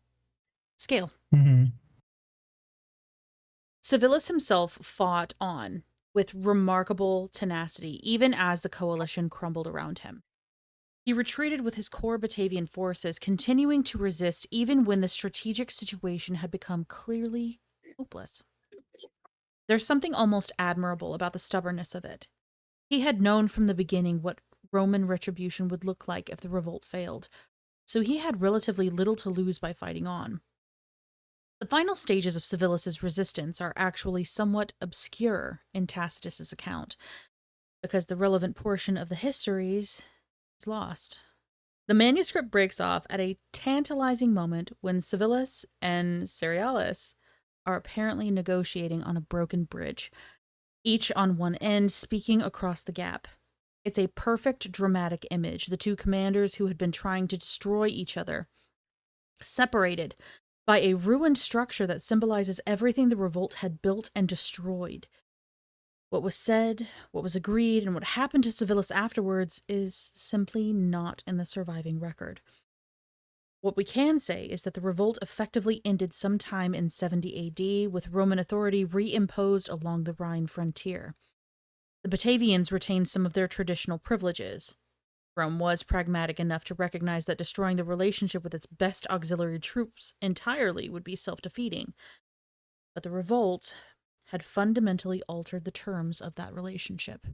Scale. Mm-hmm. Civilis himself fought on with remarkable tenacity, even as the coalition crumbled around him. He retreated with his core Batavian forces, continuing to resist even when the strategic situation had become clearly hopeless. There's something almost admirable about the stubbornness of it. He had known from the beginning what Roman retribution would look like if the revolt failed, so he had relatively little to lose by fighting on. The final stages of Civilis's resistance are actually somewhat obscure in Tacitus's account, because the relevant portion of the histories is lost. The manuscript breaks off at a tantalizing moment when Civilis and Cerealis are apparently negotiating on a broken bridge, each on one end speaking across the gap. It's a perfect dramatic image, the two commanders who had been trying to destroy each other, separated by a ruined structure that symbolizes everything the revolt had built and destroyed. What was said, what was agreed, and what happened to Civilis afterwards is simply not in the surviving record. What we can say is that the revolt effectively ended sometime in 70 AD, with Roman authority reimposed along the Rhine frontier. The Batavians retained some of their traditional privileges. Rome was pragmatic enough to recognize that destroying the relationship with its best auxiliary troops entirely would be self-defeating. But the revolt had fundamentally altered the terms of that relationship.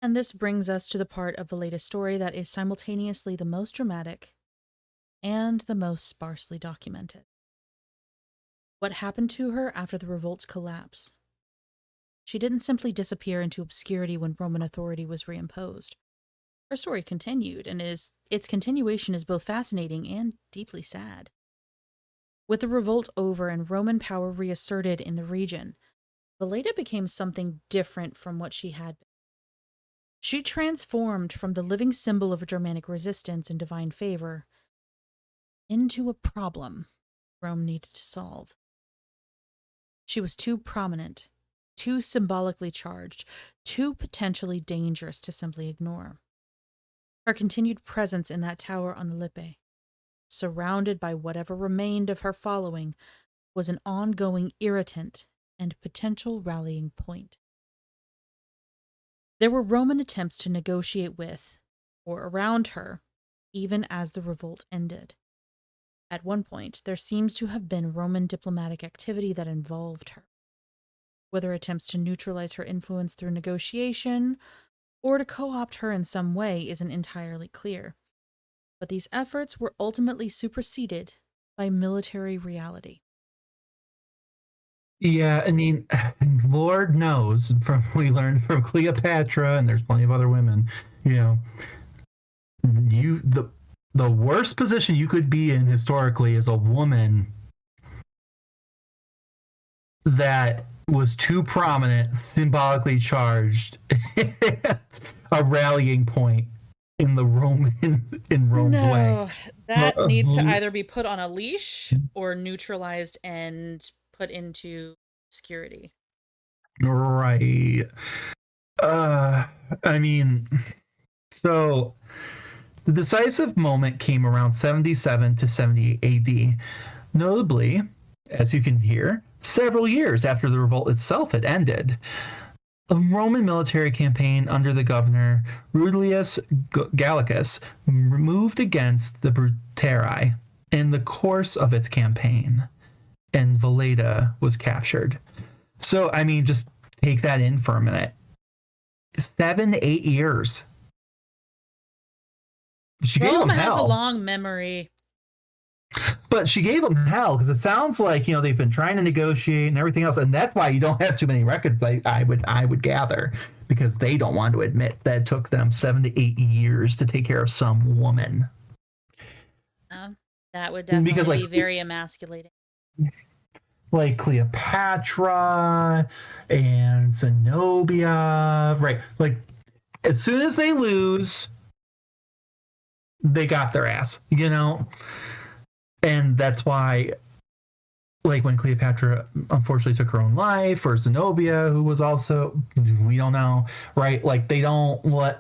And this brings us to the part of Veleda's story that is simultaneously the most dramatic and the most sparsely documented. What happened to her after the revolt's collapse? She didn't simply disappear into obscurity when Roman authority was reimposed. Her story continued, and its continuation is both fascinating and deeply sad. With the revolt over and Roman power reasserted in the region, Veleda became something different from what she had been. She transformed from the living symbol of Germanic resistance and divine favor into a problem Rome needed to solve. She was too prominent, too symbolically charged, too potentially dangerous to simply ignore. Her continued presence in that tower on the Lippe, surrounded by whatever remained of her following, was an ongoing irritant and potential rallying point. There were Roman attempts to negotiate with, or around her, even as the revolt ended. At one point, there seems to have been Roman diplomatic activity that involved her. Whether attempts to neutralize her influence through negotiation or to co-opt her in some way isn't entirely clear. But these efforts were ultimately superseded by military reality. Yeah, I mean, Lord knows from we learned from Cleopatra, and there's plenty of other women. You know, the worst position you could be in historically is a woman that was too prominent, symbolically charged, a rallying point in Rome's way. That needs to either be put on a leash or neutralized and put into obscurity. Right. I mean, so the decisive moment came around 77 to 78 AD. Notably, as you can hear, several years after the revolt itself had ended. A Roman military campaign under the governor Rudilius Gallicus moved against the Brutari in the course of its campaign, and Veleda was captured. So, I mean, just take that in for a minute. 7 to 8 years. She Rome has a long memory. But she gave them hell because it sounds like, you know, they've been trying to negotiate and everything else, and that's why you don't have too many records. I would gather, because they don't want to admit that it took them 7 to 8 years to take care of some woman. That would definitely be very emasculating. Like Cleopatra and Zenobia, right? Like, as soon as they lose, they got their ass, you know. And that's why, like, when Cleopatra unfortunately took her own life, or Zenobia, who was also, we don't know, right? Like, they don't let,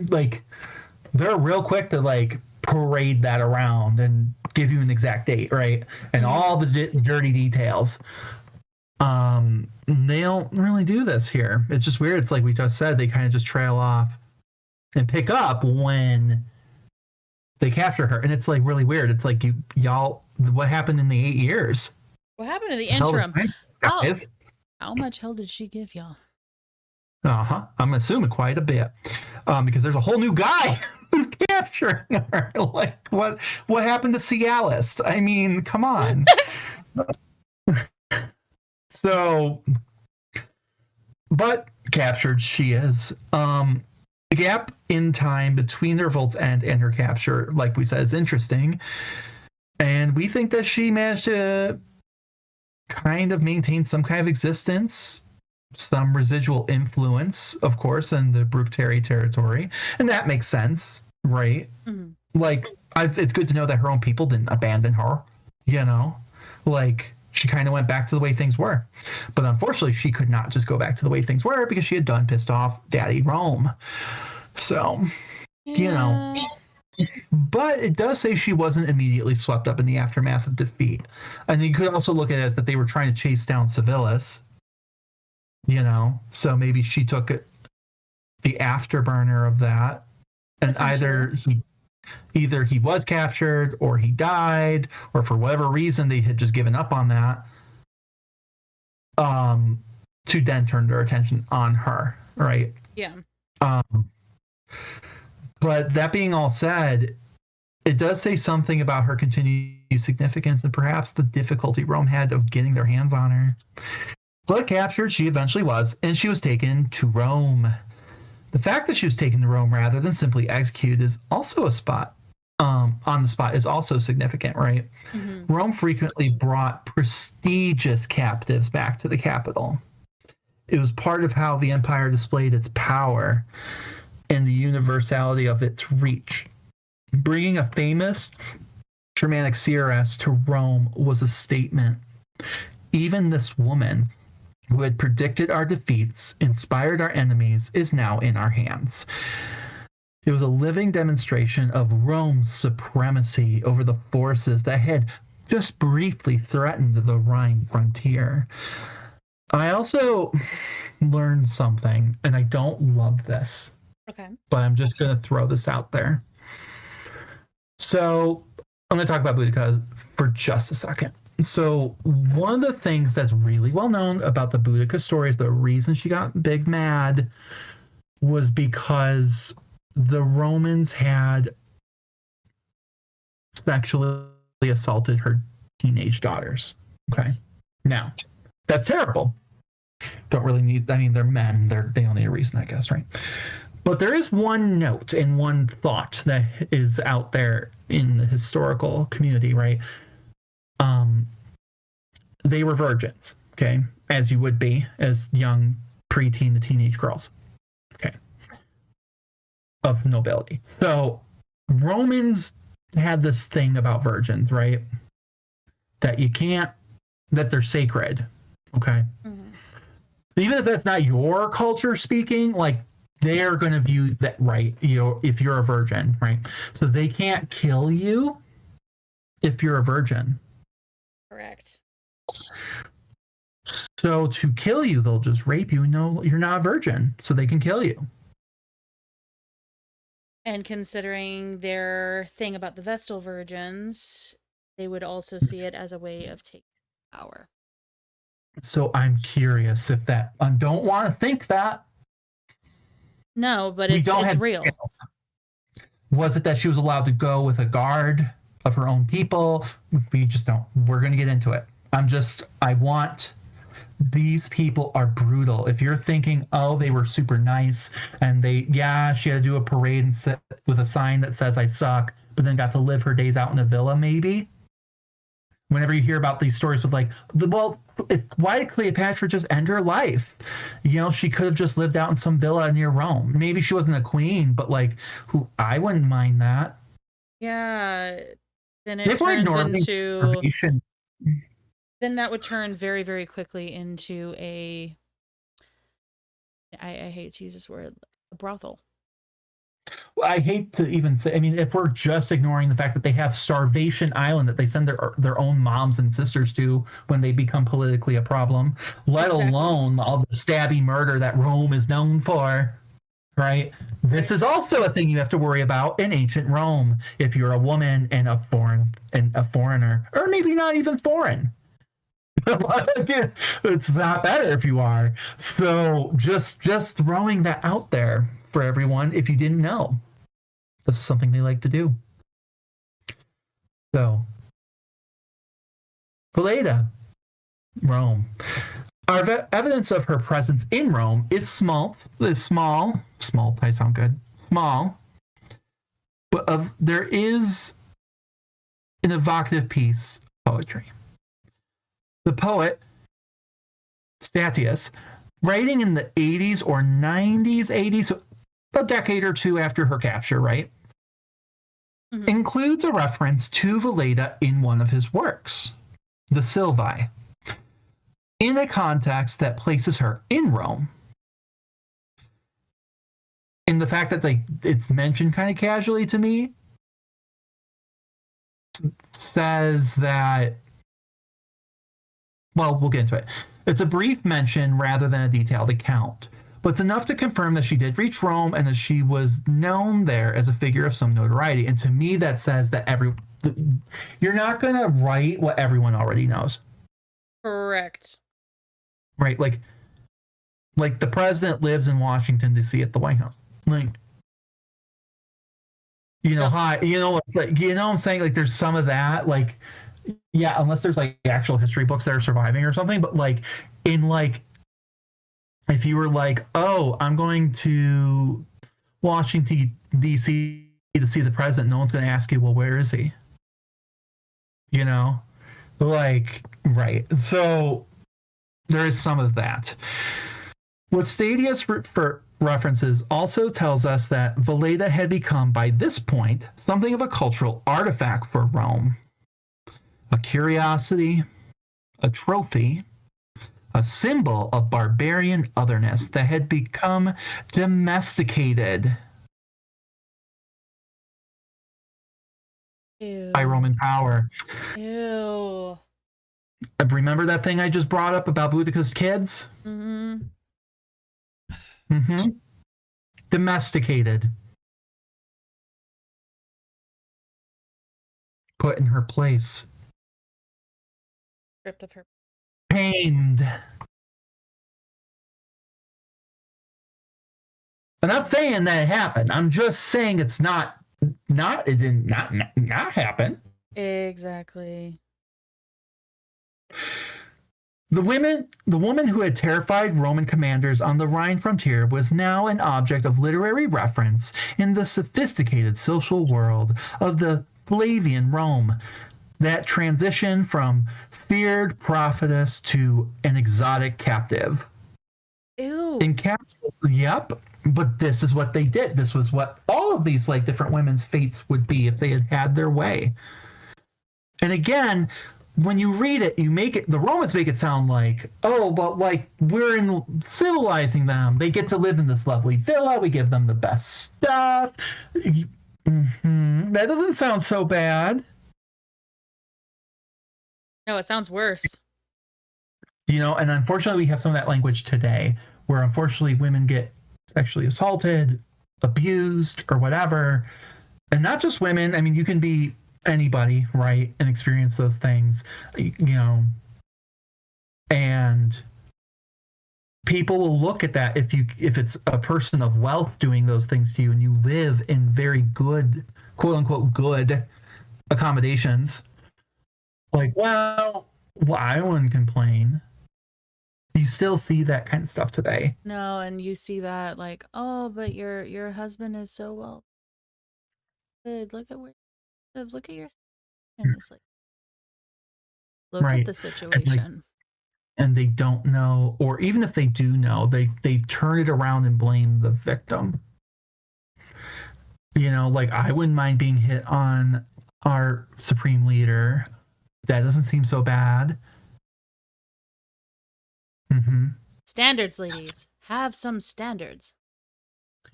like, they're real quick to, like, parade that around and give you an exact date, right? And all the dirty details. They don't really do this here. It's just weird. It's like we just said, they kind of just trail off and pick up when they capture her, and it's like really weird. It's like y'all, what happened in the 8 years? What happened in the interim? How much hell did she give y'all? I'm assuming quite a bit, because there's a whole new guy who's capturing her. Like, what happened to Cialis? I mean, come on. So, but captured she is. The gap in time between the revolt's end and her capture, like we said, is interesting. And we think that she managed to kind of maintain some kind of existence, some residual influence, of course, in the Brutari territory. And that makes sense, right? Mm-hmm. Like, it's good to know that her own people didn't abandon her, you know? Like, she kind of went back to the way things were. But unfortunately, she could not just go back to the way things were because she had done pissed off Daddy Rome. So, you know, But it does say she wasn't immediately swept up in the aftermath of defeat. And you could also look at it as that they were trying to chase down Civilis, so maybe she took it, the afterburner of that. And either he was captured or he died, or for whatever reason they had just given up on that, to then turn their attention on her, right? Yeah. But that being all said, it does say something about her continued significance and perhaps the difficulty Rome had of getting their hands on her. But captured she eventually was, and she was taken to Rome. The fact that she was taken to Rome rather than simply executed is also on the spot is also significant, right? Mm-hmm. Rome frequently brought prestigious captives back to the capital. It was part of how the empire displayed its power and the universality of its reach. Bringing a famous Germanic seeress to Rome was a statement. Even this woman, who had predicted our defeats, inspired our enemies, is now in our hands. It was a living demonstration of Rome's supremacy over the forces that had just briefly threatened the Rhine frontier. I also learned something, and I don't love this. Okay. But I'm just going to throw this out there. So I'm going to talk about Boudica for just a second. So one of the things that's really well known about the Boudica stories, the reason she got big mad, was because the Romans had sexually assaulted her teenage daughters. Okay. Yes. Now, that's terrible. Don't really need, they're men. They don't need a reason, I guess, right? But there is one note and one thought that is out there in the historical community, right? They were virgins, okay? As you would be as young preteen to teenage girls, okay? Of nobility. So Romans had this thing about virgins, right? That they're sacred, okay? Mm-hmm. Even if that's not your culture speaking, like, they're going to view that, right? If you're a virgin, right? So they can't kill you if you're a virgin. Correct. So to kill you, they'll just rape you and know you're not a virgin, so they can kill you. And considering their thing about the Vestal virgins, they would also see it as a way of taking power. So I'm curious if that, I don't want to think that. No, but it's real. Was it that she was allowed to go with a guard of her own people? We just don't. We're going to get into it. These people are brutal. If you're thinking, oh, they were super nice and she had to do a parade and sit with a sign that says I suck, but then got to live her days out in a villa, maybe. Whenever you hear about these stories with why did Cleopatra just end her life? She could have just lived out in some villa near Rome. Maybe she wasn't a queen, but I wouldn't mind that. Yeah. Then it turns into... Then that would turn very, very quickly into I hate to use this word, a brothel. Well, I hate to even say, if we're just ignoring the fact that they have Starvation Island that they send their own moms and sisters to when they become politically a problem, let alone all the stabby murder that Rome is known for, right? This is also a thing you have to worry about in ancient Rome if you're a woman and a foreigner, or maybe not even foreign. It's not better if you are. So just throwing that out there for everyone if you didn't know. This is something they like to do. So Veleda, Rome. Our evidence of her presence in Rome is small. Small, I sound good. Small. But there is an evocative piece of poetry. The poet, Statius, writing in the 80s or 80s, a decade or two after her capture, right? Mm-hmm. Includes a reference to Veleda in one of his works, the Silvae, in a context that places her in Rome. In the fact that it's mentioned kind of casually to me, says that, well, we'll get into it. It's a brief mention rather than a detailed account, but it's enough to confirm that she did reach Rome and that she was known there as a figure of some notoriety. And to me, that says that you're not going to write what everyone already knows. Correct. Right? Like the president lives in Washington, D.C. at the White House. Like, hi, it's like, what I'm saying? Like, there's some of that, like, yeah, unless there's like actual history books that are surviving or something, but like, if you were like, oh, I'm going to Washington, D.C. to see the president, no one's going to ask you, well, where is he? Like, right. So there is some of that. What Stadius references also tells us that Veleda had become, by this point, something of a cultural artifact for Rome. A curiosity, a trophy, a symbol of barbarian otherness that had become domesticated by Roman power. Ew. Remember that thing I just brought up about Boudica's kids? Mm-hmm. Mm-hmm. Domesticated. Put in her place. Stripped of her. Pained. I'm not saying that it happened. I'm just saying it did not happen. Exactly. The woman who had terrified Roman commanders on the Rhine frontier was now an object of literary reference in the sophisticated social world of the Flavian Rome. That transition from feared prophetess to an exotic captive. Ew. Yep. But this is what they did. This was what all of these like different women's fates would be if they had had their way. And again, when you read it, the Romans make it sound like, oh, but like we're civilizing them. They get to live in this lovely villa. We give them the best stuff. Mm-hmm. That doesn't sound so bad. No, it sounds worse. And unfortunately, we have some of that language today where unfortunately women get sexually assaulted, abused, or whatever. And not just women. I mean, you can be anybody, right, and experience those things, and people will look at that if it's a person of wealth doing those things to you and you live in very good, quote unquote, good accommodations. Like, well, I wouldn't complain. You still see that kind of stuff today. No, and you see that like, oh, but your husband is so well good. Look at your, and it's like, look right. at the situation. And they don't know, or even if they do know, they turn it around and blame the victim. Like, I wouldn't mind being hit on our supreme leader. That doesn't seem so bad. Mm-hmm. Standards, ladies. Have some standards.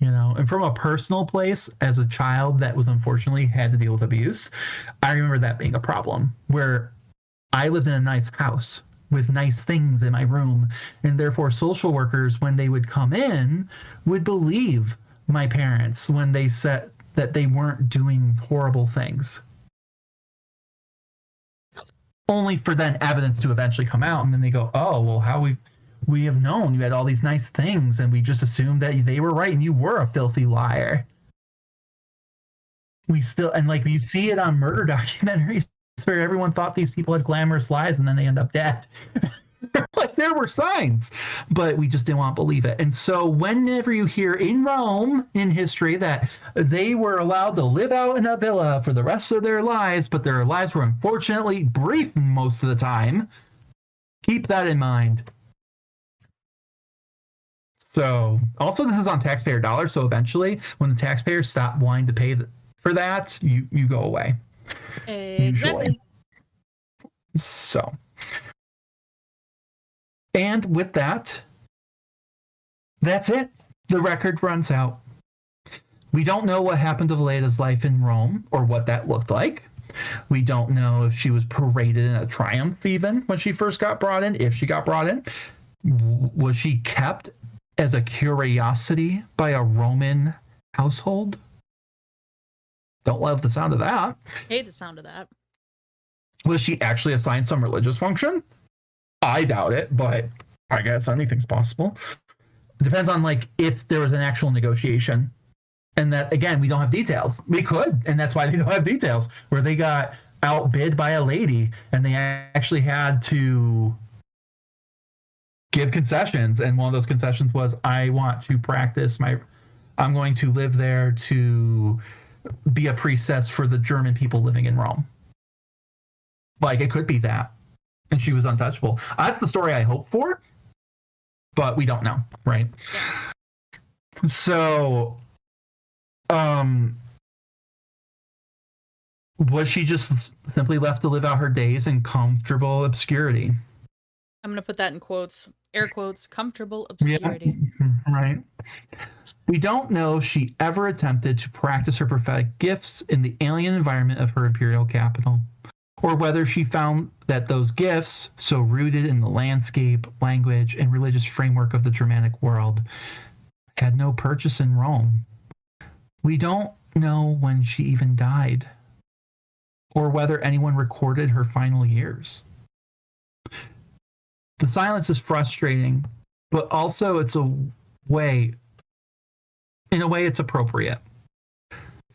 And from a personal place, as a child that was unfortunately had to deal with abuse, I remember that being a problem where I lived in a nice house with nice things in my room, and therefore social workers, when they would come in, would believe my parents when they said that they weren't doing horrible things. Only for then evidence to eventually come out, and then they go, oh, well, how we have known you had all these nice things, and we just assumed that they were right and you were a filthy liar. We still, and like you see it on murder documentaries where everyone thought these people had glamorous lives and then they end up dead. Like, there were signs, but we just didn't want to believe it. And so whenever you hear in Rome in history that they were allowed to live out in a villa for the rest of their lives, but their lives were unfortunately brief most of the time, keep that in mind. So also, this is on taxpayer dollars, so eventually when the taxpayers stop wanting to pay for that, you go away. Exactly. Usually. So, and with that, that's it. The record runs out. We don't know what happened to Veleda's life in Rome or what that looked like. We don't know if she was paraded in a triumph even when she first got brought in, if she got brought in. Was she kept as a curiosity by a Roman household? Don't love the sound of that. Hate the sound of that. Was she actually assigned some religious function? I doubt it, but I guess anything's possible. It depends on like if there was an actual negotiation. And that again, we don't have details. We could, and that's why they don't have details, where they got outbid by a lady and they actually had to give concessions. And one of those concessions was, I want to practice I'm going to live there to be a priestess for the German people living in Rome. Like, it could be that. And she was untouchable. That's the story I hope for, but we don't know, right? Yeah. So, was she just simply left to live out her days in comfortable obscurity? I'm going to put that in quotes, air quotes, comfortable obscurity. Yeah, right. We don't know if she ever attempted to practice her prophetic gifts in the alien environment of her imperial capital, or whether she found that those gifts, so rooted in the landscape, language, and religious framework of the Germanic world, had no purchase in Rome. We don't know when she even died, or whether anyone recorded her final years. The silence is frustrating, but also in a way it's appropriate.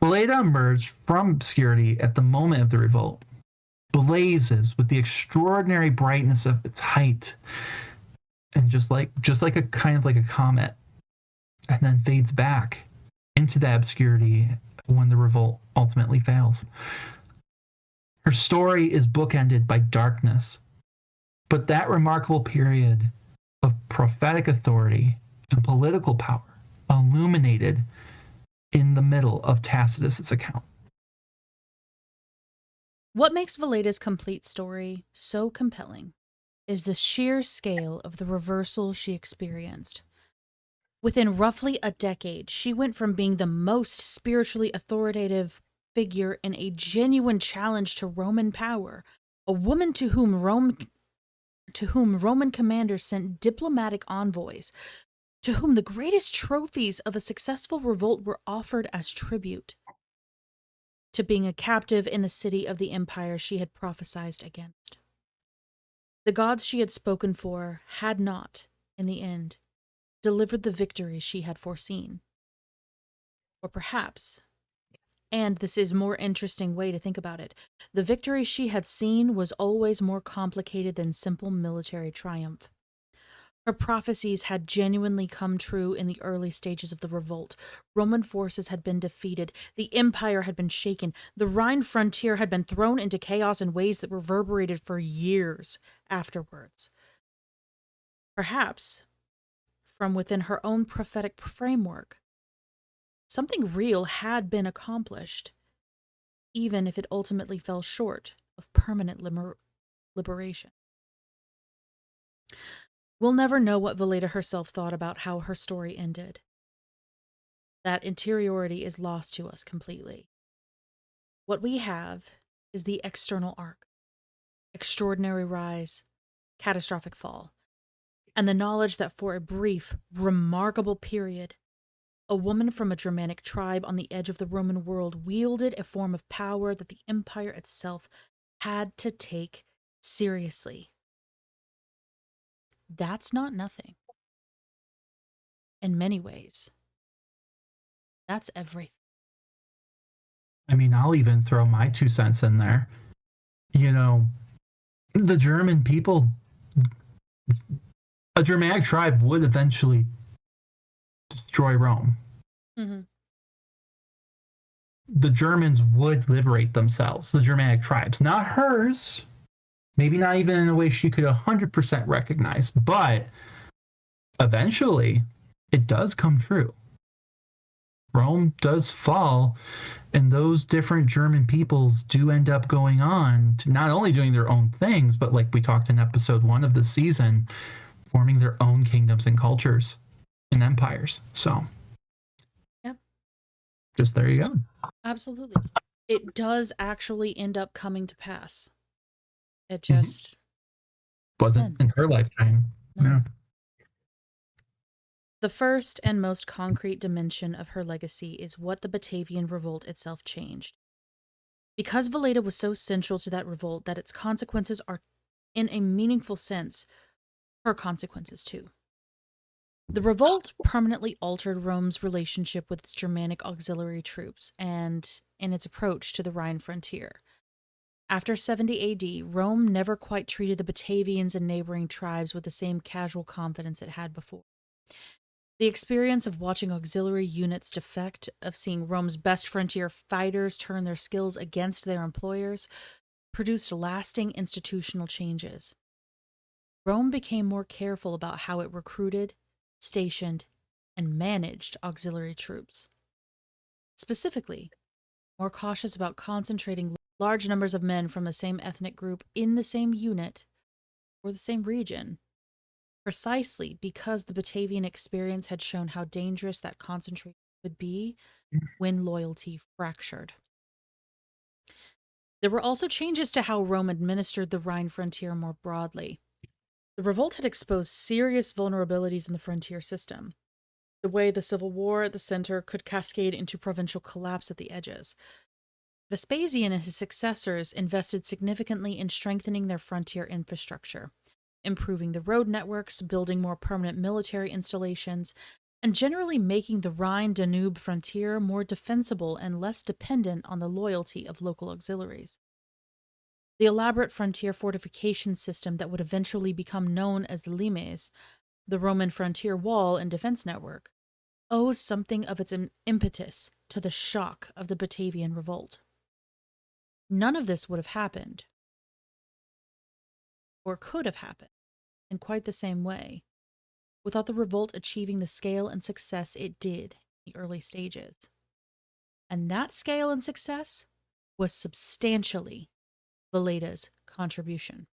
Veleda emerged from obscurity at the moment of the revolt, blazes with the extraordinary brightness of its height, and just like a kind of like a comet, and then fades back into that obscurity when the revolt ultimately fails. Her story is bookended by darkness, but that remarkable period of prophetic authority and political power illuminated in the middle of Tacitus's account. What makes Veleda's complete story so compelling is the sheer scale of the reversal she experienced. Within roughly a decade, she went from being the most spiritually authoritative figure in a genuine challenge to Roman power, a woman to whom Roman commanders sent diplomatic envoys, to whom the greatest trophies of a successful revolt were offered as tribute, to being a captive in the city of the empire she had prophesied against. The gods she had spoken for had not, in the end, delivered the victory she had foreseen. Or perhaps, and this is a more interesting way to think about it, the victory she had seen was always more complicated than simple military triumph. Her prophecies had genuinely come true in the early stages of the revolt. Roman forces had been defeated. The empire had been shaken. The Rhine frontier had been thrown into chaos in ways that reverberated for years afterwards. Perhaps, from within her own prophetic framework, something real had been accomplished, even if it ultimately fell short of permanent liberation. We'll never know what Veleda herself thought about how her story ended. That interiority is lost to us completely. What we have is the external arc, extraordinary rise, catastrophic fall, and the knowledge that for a brief, remarkable period, a woman from a Germanic tribe on the edge of the Roman world wielded a form of power that the empire itself had to take seriously. That's not nothing. In many ways, that's everything. I mean, I'll even throw my 2 cents in there. You know, the German people, a Germanic tribe would eventually destroy Rome. Mm-hmm. The Germans would liberate themselves, the Germanic tribes, not hers. Maybe not even in a way she could 100% recognize, but eventually it does come true. Rome does fall, and those different German peoples do end up going on to not only doing their own things, but like we talked in episode 1 of the season, forming their own kingdoms and cultures and empires. So, yep. Just there you go. Absolutely. It does actually end up coming to pass. It Mhm. just Wasn't didn't. in her lifetime. No. No. The first and most concrete dimension of her legacy is what the Batavian Revolt itself changed. Because Veleda was so central to that revolt that its consequences are, in a meaningful sense, her consequences too. The revolt permanently altered Rome's relationship with its Germanic auxiliary troops and in its approach to the Rhine frontier. After 70 AD, Rome never quite treated the Batavians and neighboring tribes with the same casual confidence it had before. The experience of watching auxiliary units defect, of seeing Rome's best frontier fighters turn their skills against their employers, produced lasting institutional changes. Rome became more careful about how it recruited, stationed, and managed auxiliary troops. Specifically, more cautious about concentrating large numbers of men from the same ethnic group in the same unit or the same region, precisely because the Batavian experience had shown how dangerous that concentration could be when loyalty fractured. There were also changes to how Rome administered the Rhine frontier more broadly. The revolt had exposed serious vulnerabilities in the frontier system. The way the civil war at the center could cascade into provincial collapse at the edges. Vespasian and his successors invested significantly in strengthening their frontier infrastructure, improving the road networks, building more permanent military installations, and generally making the Rhine-Danube frontier more defensible and less dependent on the loyalty of local auxiliaries. The elaborate frontier fortification system that would eventually become known as the limes, the Roman frontier wall and defense network, owes something of its impetus to the shock of the Batavian revolt. None of this would have happened, or could have happened, in quite the same way, without the revolt achieving the scale and success it did in the early stages. And that scale and success was substantially Veleda's contribution.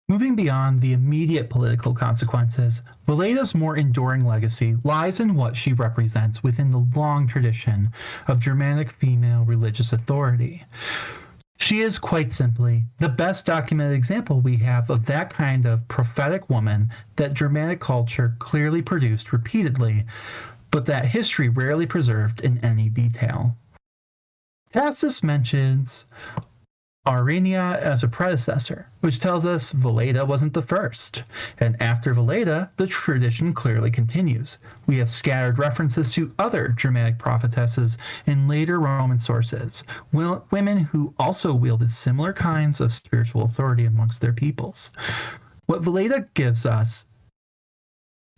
Moving beyond the immediate political consequences, Veleda's more enduring legacy lies in what she represents within the long tradition of Germanic female religious authority. She is quite simply the best documented example we have of that kind of prophetic woman that Germanic culture clearly produced repeatedly, but that history rarely preserved in any detail. Tacitus mentions Aurania as a predecessor, which tells us Veleda wasn't the first. And after Veleda, the tradition clearly continues. We have scattered references to other Germanic prophetesses in later Roman sources, women who also wielded similar kinds of spiritual authority amongst their peoples. What Veleda gives us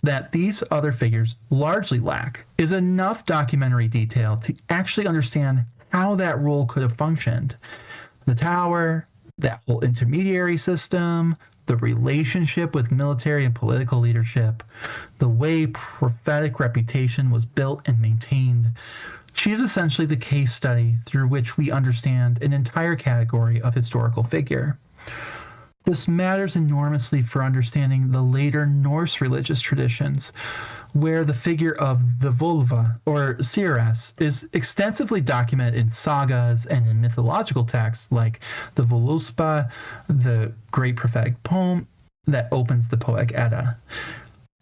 that these other figures largely lack is enough documentary detail to actually understand how that role could have functioned. The tower, that whole intermediary system, the relationship with military and political leadership, the way prophetic reputation was built and maintained. She is essentially the case study through which we understand an entire category of historical figure. This matters enormously for understanding the later Norse religious traditions, where the figure of the Volva, or seeress, is extensively documented in sagas and in mythological texts like the Voluspa, the great prophetic poem that opens the Poetic Edda.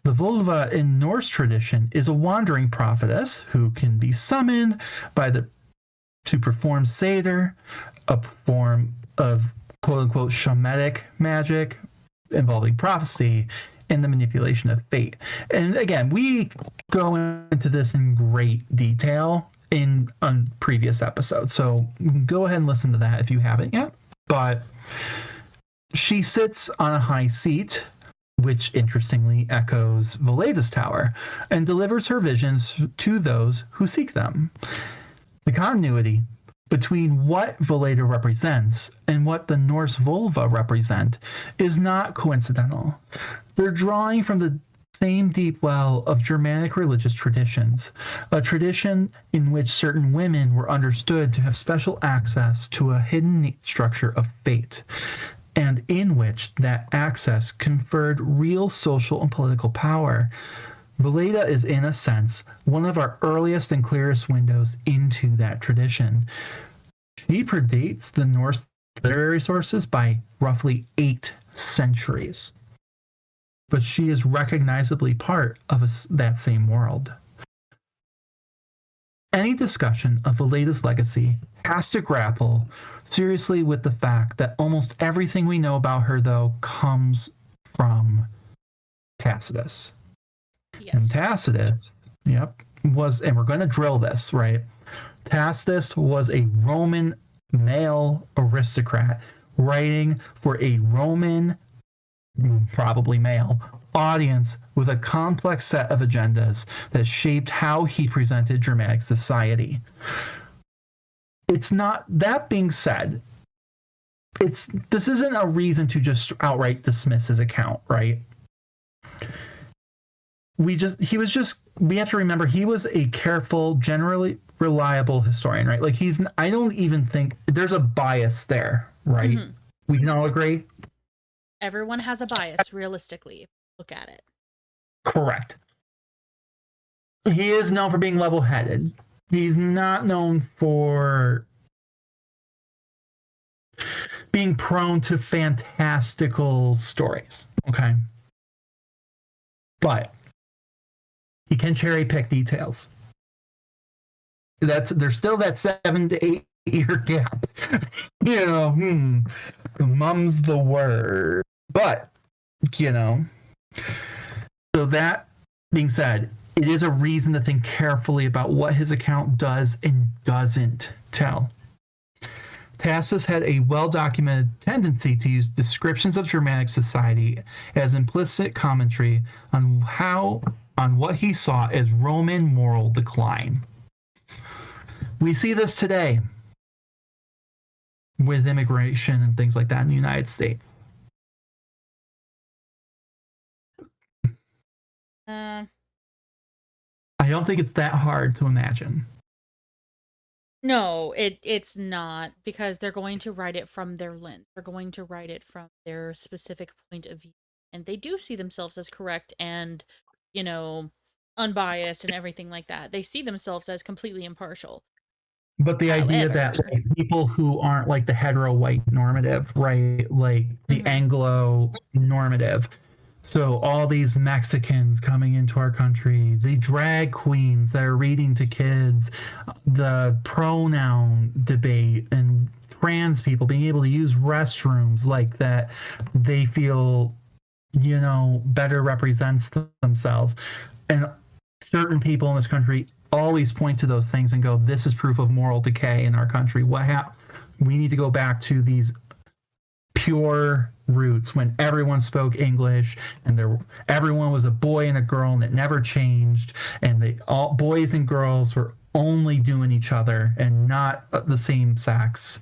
The Volva in Norse tradition is a wandering prophetess who can be summoned to perform Seder, a form of quote-unquote Shamatic magic involving prophecy and the manipulation of fate. And again, we go into this in great detail on previous episodes, so go ahead and listen to that if you haven't yet. But she sits on a high seat, which interestingly echoes Veleda's tower, and delivers her visions to those who seek them. The continuity between what Veleda represents and what the Norse Volva represent is not coincidental. They're drawing from the same deep well of Germanic religious traditions, a tradition in which certain women were understood to have special access to a hidden structure of fate, and in which that access conferred real social and political power. Veleda is, in a sense, one of our earliest and clearest windows into that tradition. She predates the Norse literary sources by roughly 8 centuries, but she is recognizably part of that same world. Any discussion of Veleda's legacy has to grapple seriously with the fact that almost everything we know about her, though, comes from Tacitus. Yes. And Tacitus, was, and we're going to drill this, right? Tacitus was a Roman male aristocrat writing for a Roman, probably male, audience with a complex set of agendas that shaped how he presented Germanic society. It's not, that being said, this isn't a reason to just outright dismiss his account, right? We have to remember he was a careful, generally reliable historian, right? Like I don't even think there's a bias there, right? Mm-hmm. We can all agree. Everyone has a bias, realistically, if you look at it. Correct. He is known for being level-headed. He's not known for being prone to fantastical stories, okay? But he can cherry pick details. There's still that 7 to 8 year gap. Mum's the word. But, so that being said, it is a reason to think carefully about what his account does and doesn't tell. Tacitus had a well-documented tendency to use descriptions of Germanic society as implicit commentary on what he saw as Roman moral decline. We see this today with immigration and things like that in the United States. I don't think it's that hard to imagine. No, it's not, because they're going to write it from their lens. They're going to write it from their specific point of view. And they do see themselves as correct and, unbiased and everything like that. They see themselves as completely impartial. But the idea that people who aren't like the hetero white normative, right? Like the Anglo normative. So all these Mexicans coming into our country, the drag queens that are reading to kids, the pronoun debate, and trans people being able to use restrooms like that, they feel, better represents themselves. And certain people in this country always point to those things and go, this is proof of moral decay in our country. We need to go back to these pure roots when everyone spoke English and everyone was a boy and a girl and it never changed, and all boys and girls were only doing each other and not the same sex.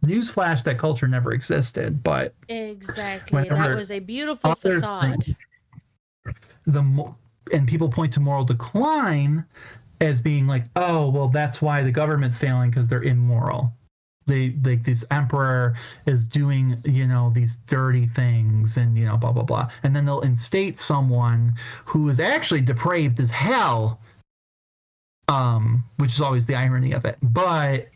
Newsflash, that culture never existed, but exactly, that was a beautiful facade. And people point to moral decline as being like, oh, well, that's why the government's failing, because they're immoral. This emperor is doing, these dirty things and, blah, blah, blah. And then they'll instate someone who is actually depraved as hell, which is always the irony of it. But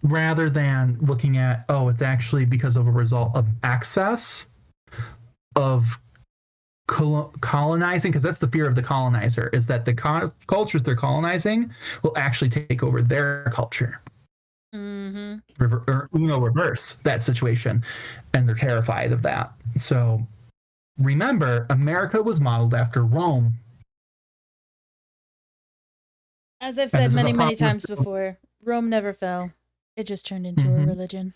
rather than looking at, oh, it's actually because of a result of excess of colonizing, because that's the fear of the colonizer, is that the cultures they're colonizing will actually take over their culture. Reverse that situation, and they're terrified of that. So remember, America was modeled after Rome. As I've said many times before, Rome never fell. It just turned into a religion.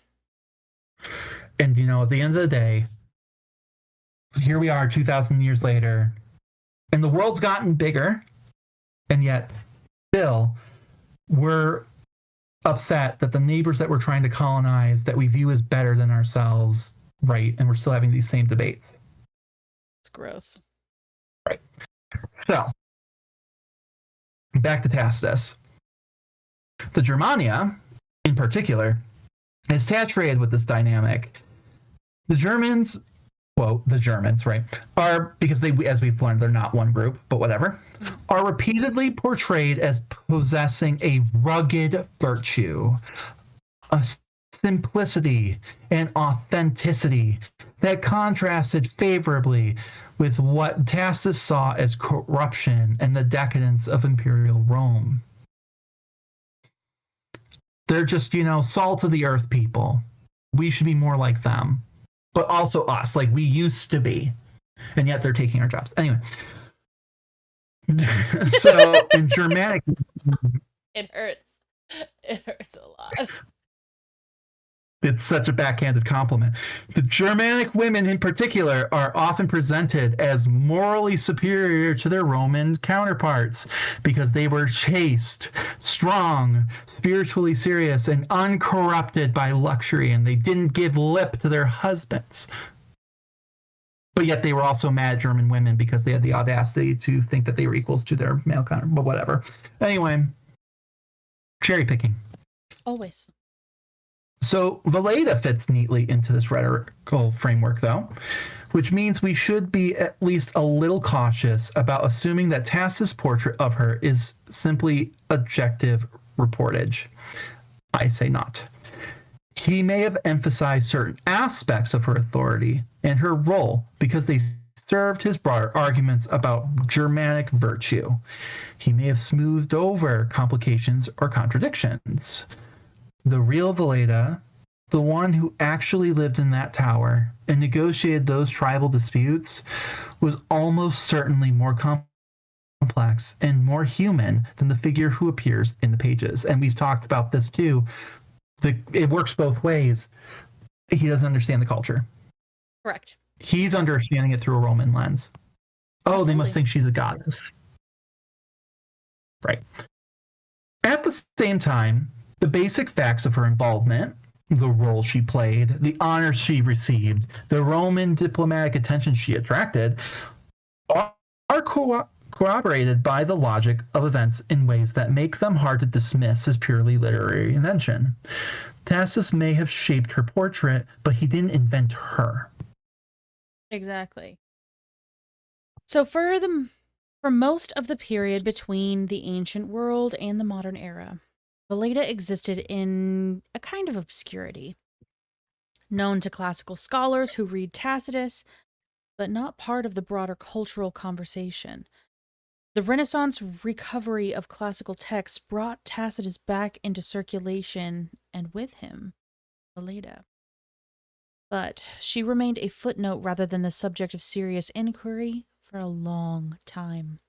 And at the end of the day, here we are 2,000 years later, and the world's gotten bigger, and yet still we're upset that the neighbors that we're trying to colonize, that we view as better than ourselves, right? And we're still having these same debates. It's gross. Right. So, back to Tacitus. The Germania, in particular, is saturated with this dynamic. The Germans quote, the Germans, right, are, because they, as we've learned, they're not one group, but whatever, are repeatedly portrayed as possessing a rugged virtue, a simplicity and authenticity that contrasted favorably with what Tacitus saw as corruption and the decadence of imperial Rome. They're just, salt of the earth people. We should be more like them, but also us, like we used to be. And yet they're taking our jobs. Anyway. So in Germanic. It hurts. It hurts a lot. It's such a backhanded compliment. The Germanic women in particular are often presented as morally superior to their Roman counterparts because they were chaste, strong, spiritually serious, and uncorrupted by luxury, and they didn't give lip to their husbands. But yet they were also mad German women because they had the audacity to think that they were equals to their male counterpart, but whatever. Anyway, cherry picking. Always. So Veleda fits neatly into this rhetorical framework, though, which means we should be at least a little cautious about assuming that Tacitus' portrait of her is simply objective reportage. I say not. He may have emphasized certain aspects of her authority and her role because they served his broader arguments about Germanic virtue. He may have smoothed over complications or contradictions. The real Veleda, the one who actually lived in that tower and negotiated those tribal disputes, was almost certainly more complex and more human than the figure who appears in the pages. And we've talked about this too. It works both ways. He doesn't understand the culture. Correct. He's understanding it through a Roman lens. Oh, Absolutely. They must think she's a goddess. Right. At the same time, the basic facts of her involvement, the role she played, the honors she received, the Roman diplomatic attention she attracted, are corroborated by the logic of events in ways that make them hard to dismiss as purely literary invention. Tacitus may have shaped her portrait, but he didn't invent her. Exactly. So for most of the period between the ancient world and the modern era, Veleda existed in a kind of obscurity, known to classical scholars who read Tacitus, but not part of the broader cultural conversation. The Renaissance recovery of classical texts brought Tacitus back into circulation, and with him, Veleda. But she remained a footnote rather than the subject of serious inquiry for a long time.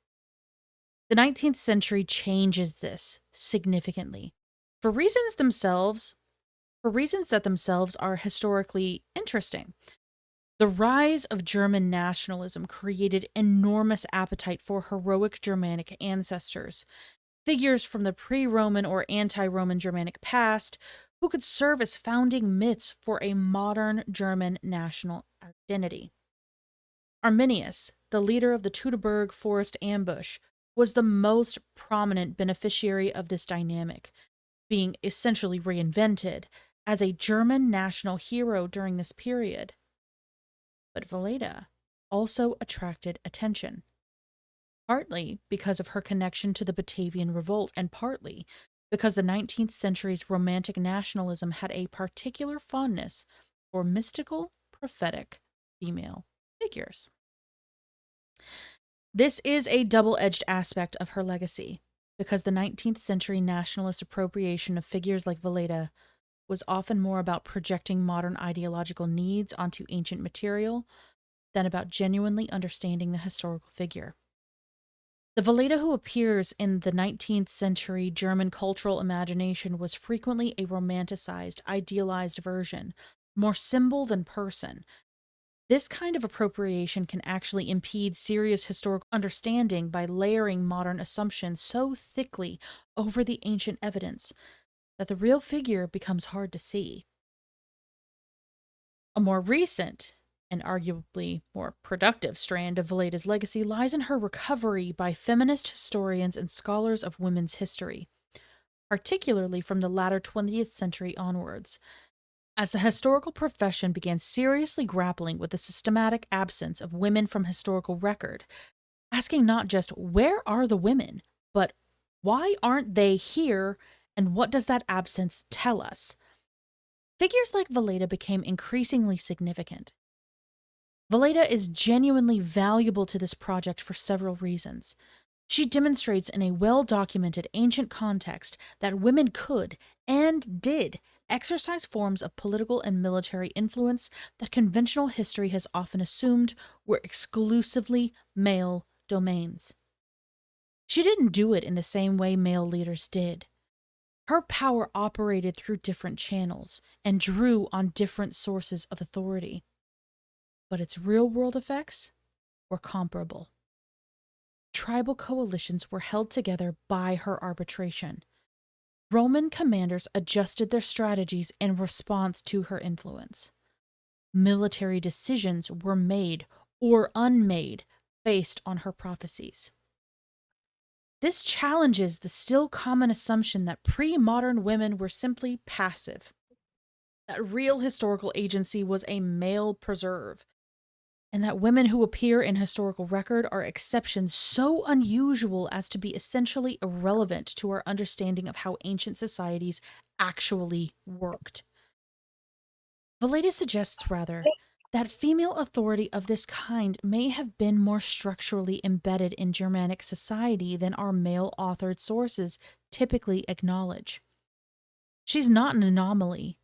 The 19th century changes this significantly for reasons that themselves are historically interesting. The rise of German nationalism created enormous appetite for heroic Germanic ancestors, figures from the pre-Roman or anti-Roman Germanic past who could serve as founding myths for a modern German national identity. Arminius, the leader of the Teutoburg forest ambush, was the most prominent beneficiary of this dynamic, being essentially reinvented as a German national hero during this period. But Veleda also attracted attention, partly because of her connection to the Batavian Revolt, and partly because the 19th century's Romantic nationalism had a particular fondness for mystical, prophetic female figures. This is a double-edged aspect of her legacy, because the 19th century nationalist appropriation of figures like Veleda was often more about projecting modern ideological needs onto ancient material than about genuinely understanding the historical figure. The Veleda who appears in the 19th century German cultural imagination was frequently a romanticized, idealized version, more symbol than person. This kind of appropriation can actually impede serious historical understanding by layering modern assumptions so thickly over the ancient evidence that the real figure becomes hard to see. A more recent and arguably more productive strand of Veleda's legacy lies in her recovery by feminist historians and scholars of women's history, particularly from the latter 20th century onwards. As the historical profession began seriously grappling with the systematic absence of women from historical record, asking not just where are the women, but why aren't they here and what does that absence tell us? Figures like Veleda became increasingly significant. Veleda is genuinely valuable to this project for several reasons. She demonstrates in a well documented ancient context that women could and did exercise forms of political and military influence that conventional history has often assumed were exclusively male domains. She didn't do it in the same way male leaders did. Her power operated through different channels and drew on different sources of authority. But its real world effects were comparable. Tribal coalitions were held together by her arbitration. Roman commanders adjusted their strategies in response to her influence. Military decisions were made or unmade based on her prophecies. This challenges the still common assumption that pre-modern women were simply passive, that real historical agency was a male preserve, and that women who appear in historical record are exceptions so unusual as to be essentially irrelevant to our understanding of how ancient societies actually worked. Veleda suggests, rather, that female authority of this kind may have been more structurally embedded in Germanic society than our male-authored sources typically acknowledge. She's not an anomaly.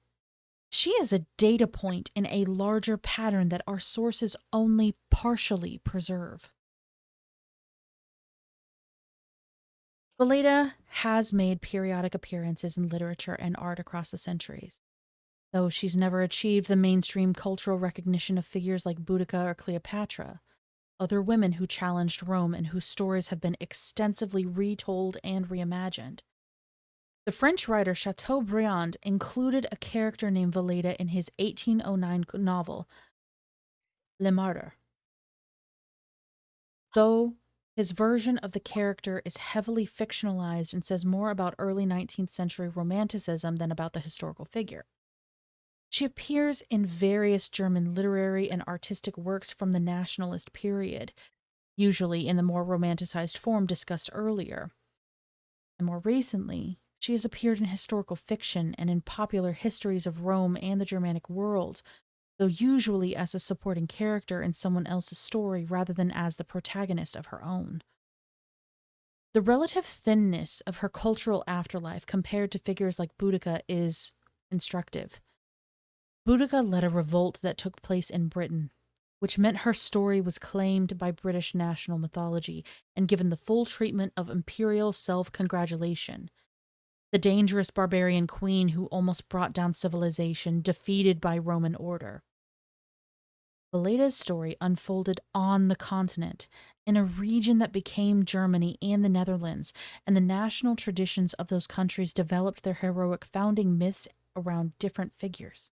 She is a data point in a larger pattern that our sources only partially preserve. Veleda has made periodic appearances in literature and art across the centuries. Though she's never achieved the mainstream cultural recognition of figures like Boudica or Cleopatra, other women who challenged Rome and whose stories have been extensively retold and reimagined. The French writer Chateaubriand included a character named Veleda in his 1809 novel, Le Martyr. Though his version of the character is heavily fictionalized and says more about early 19th century Romanticism than about the historical figure. She appears in various German literary and artistic works from the nationalist period, usually in the more romanticized form discussed earlier. And more recently, she has appeared in historical fiction and in popular histories of Rome and the Germanic world, though usually as a supporting character in someone else's story rather than as the protagonist of her own. The relative thinness of her cultural afterlife compared to figures like Boudica is instructive. Boudica led a revolt that took place in Britain, which meant her story was claimed by British national mythology and given the full treatment of imperial self-congratulation. The dangerous barbarian queen who almost brought down civilization, defeated by Roman order. Veleda's story unfolded on the continent, in a region that became Germany and the Netherlands, and the national traditions of those countries developed their heroic founding myths around different figures.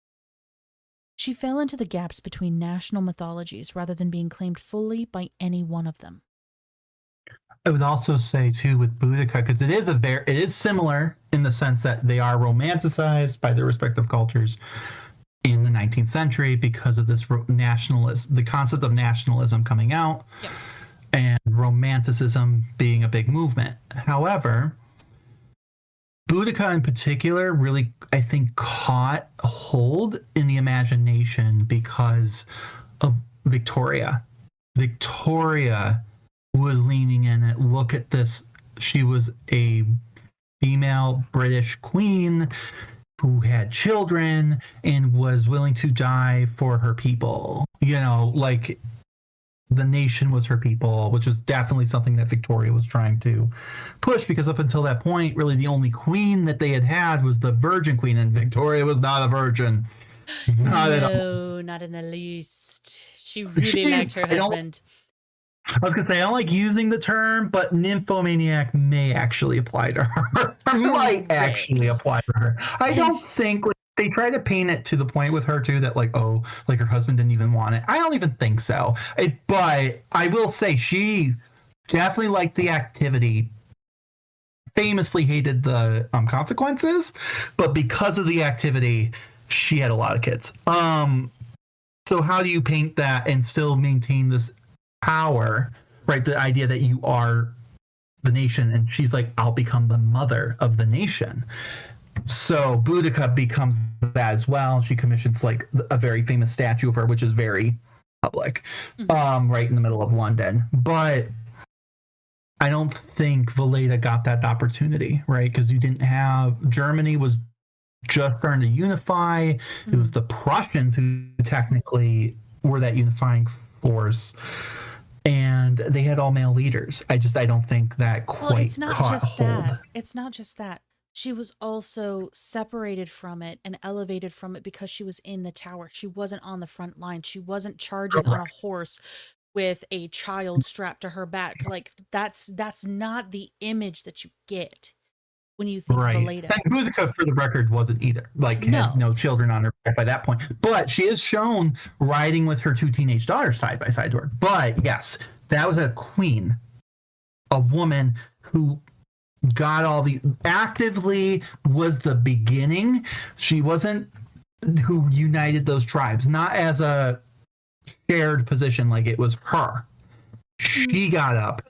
She fell into the gaps between national mythologies rather than being claimed fully by any one of them. I would also say too with Boudica, because it is similar in the sense that they are romanticized by their respective cultures in the 19th century because of this the concept of nationalism coming out, Yep. and romanticism being a big movement. However, Boudica in particular really, I think, caught a hold in the imagination because of Victoria. Victoria was leaning in it. Look at this. She was a female British queen who had children and was willing to die for her people. You know, like the nation was her people, which was definitely something that Victoria was trying to push, because up until that point, really the only queen that they had was the Virgin Queen, and Victoria was not a virgin. Not at all. No, not in the least. She really liked her husband. I was gonna say, I don't like using the term, but nymphomaniac may actually apply to her. Might actually apply to her. I don't think, like, they try to paint it to the point with her too that, like, oh, like her husband didn't even want it. I don't even think so. But I will say she definitely liked the activity. Famously hated the consequences, but because of the activity, she had a lot of kids. So how do you paint that and still maintain this power, right? The idea that you are the nation, and she's like, I'll become the mother of the nation. So Boudica becomes that as well. She commissions like a very famous statue of her, which is very public, right in the middle of London. But I don't think Veleda got that opportunity, right? Because you didn't have Germany was just starting to unify. It was the Prussians who technically were that unifying force, and they had all male leaders. I don't think that quite Well, it's not caught just hold. that. It's not just that. She was also separated from it and elevated from it because she was in the tower. She wasn't on the front line. She wasn't charging on a horse with a child strapped to her back. Like that's not the image that you get when you think of Veleda. And Boudica, for the record, wasn't either. Like, had no children on her back by that point. But she is shown riding with her two teenage daughters side by side to her. But yes, that was a queen, a woman who got all the actively was the beginning. She wasn't who united those tribes, not as a shared position like it was her. She got up,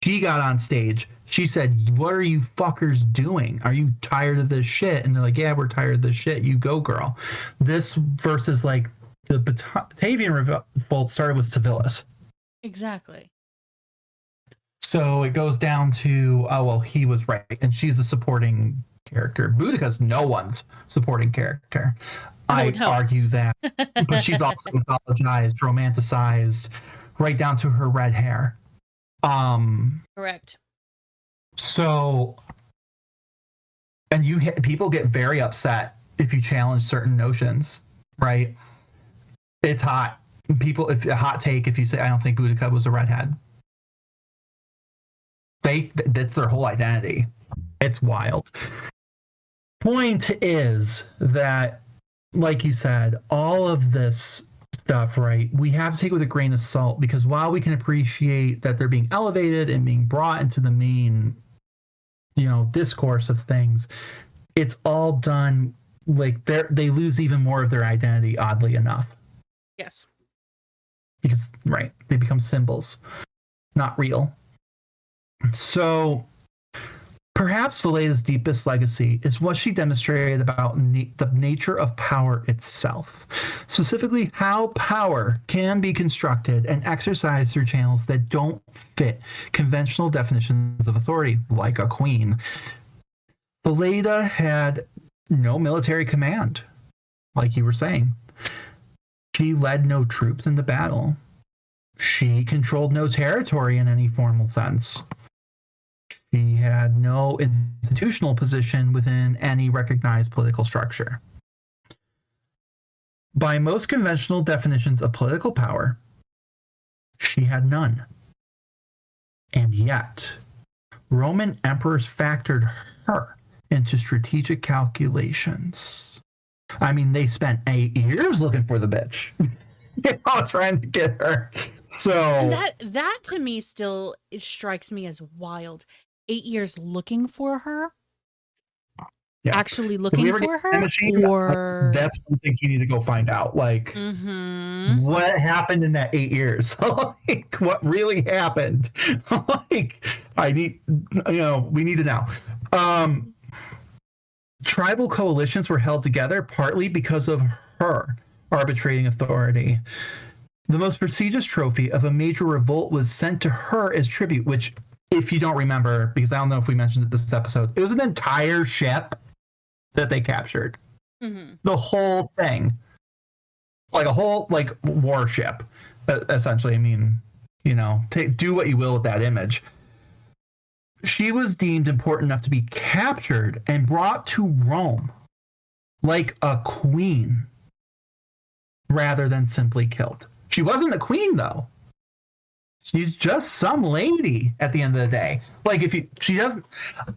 she got on stage, she said, what are you fuckers doing? Are you tired of this shit? And they're like, yeah, we're tired of this shit. You go, girl. This versus like the Batavian revolt started with Civilis. Exactly. So it goes down to, oh, well, he was right. And she's a supporting character. Boudica's no one's supporting character. Argue that. But she's also mythologized, romanticized, right down to her red hair. Correct. So, and people get very upset if you challenge certain notions, right? It's hot. If a hot take if you say, I don't think Boudica was a redhead. That's their whole identity. It's wild. Point is that, like you said, all of this stuff, right, we have to take it with a grain of salt, because while we can appreciate that they're being elevated and being brought into the main, discourse of things, it's all done like they lose even more of their identity, oddly enough. Yes. Because, right, they become symbols, not real. So perhaps Veleda's deepest legacy is what she demonstrated about the nature of power itself, specifically how power can be constructed and exercised through channels that don't fit conventional definitions of authority, like a queen. Veleda had no military command, like you were saying. She led no troops into battle. She controlled no territory in any formal sense. She had no institutional position within any recognized political structure. By most conventional definitions of political power, she had none. And yet, Roman emperors factored her into strategic calculations. I mean, they spent 8 years looking for the bitch. Trying to get her. So and that to me still strikes me as wild. 8 years looking for her? Yeah. Actually looking for her? Or that's one thing you need to go find out. Like, what happened in that 8 years? Like, what really happened? Like, we need to know. Tribal coalitions were held together partly because of her arbitrating authority. The most prestigious trophy of a major revolt was sent to her as tribute, which, if you don't remember, because I don't know if we mentioned it this episode, it was an entire ship that they captured. The whole thing. Like a whole, warship, essentially. I mean, do what you will with that image. She was deemed important enough to be captured and brought to Rome like a queen rather than simply killed. She wasn't a queen, though. She's just some lady at the end of the day. Like,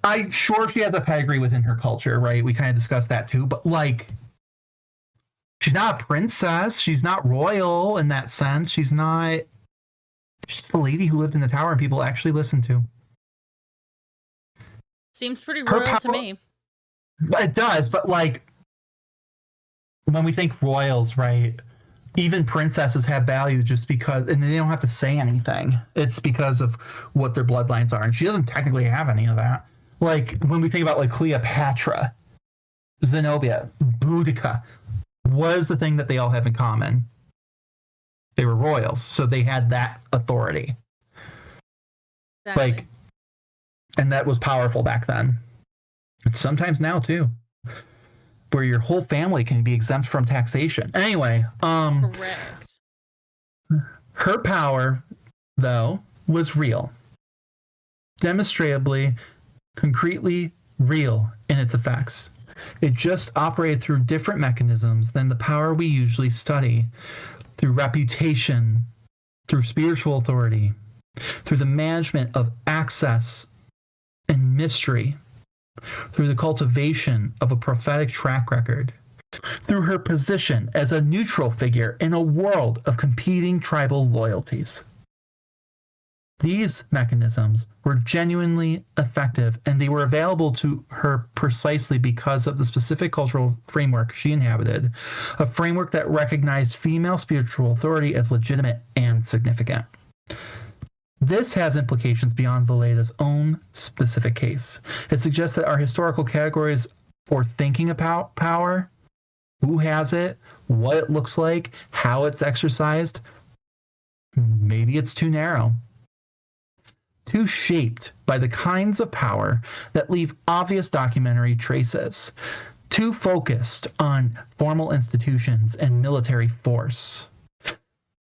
I'm sure she has a pedigree within her culture, right? We kind of discussed that too, but she's not a princess. She's not royal in that sense. She's just a lady who lived in the tower and people actually listened to. Seems pretty royal to me. It does, but when we think royals, right? Even princesses have value just because, and they don't have to say anything. It's because of what their bloodlines are, and she doesn't technically have any of that. Like when we think about like Cleopatra, Zenobia, Boudica, what is the thing that they all have in common? They were royals, so they had that authority. Exactly. Like, and that was powerful back then. And sometimes now too, where your whole family can be exempt from taxation. Anyway, Correct. her power, though, was real. Demonstrably, concretely real in its effects. It just operated through different mechanisms than the power we usually study, through reputation, through spiritual authority, through the management of access and mystery, through the cultivation of a prophetic track record, through her position as a neutral figure in a world of competing tribal loyalties. These mechanisms were genuinely effective, and they were available to her precisely because of the specific cultural framework she inhabited, a framework that recognized female spiritual authority as legitimate and significant. This has implications beyond Veleda's own specific case. It suggests that our historical categories for thinking about power, who has it, what it looks like, how it's exercised, maybe it's too narrow. Too shaped by the kinds of power that leave obvious documentary traces. Too focused on formal institutions and military force.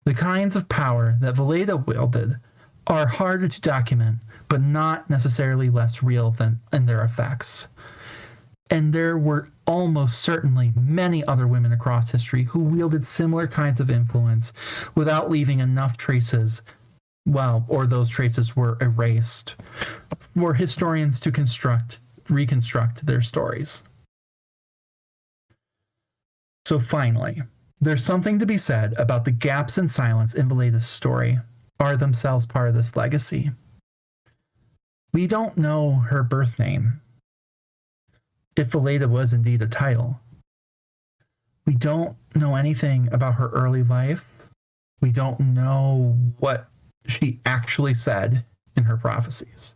The kinds of power that Veleda wielded are harder to document, but not necessarily less real than in their effects. And there were almost certainly many other women across history who wielded similar kinds of influence without leaving enough traces, or those traces were erased, for historians to reconstruct their stories. So finally, there's something to be said about the gaps in silence in Veleda's story are themselves part of this legacy. We don't know her birth name, if Veleda was indeed a title. We don't know anything about her early life. We don't know what she actually said in her prophecies.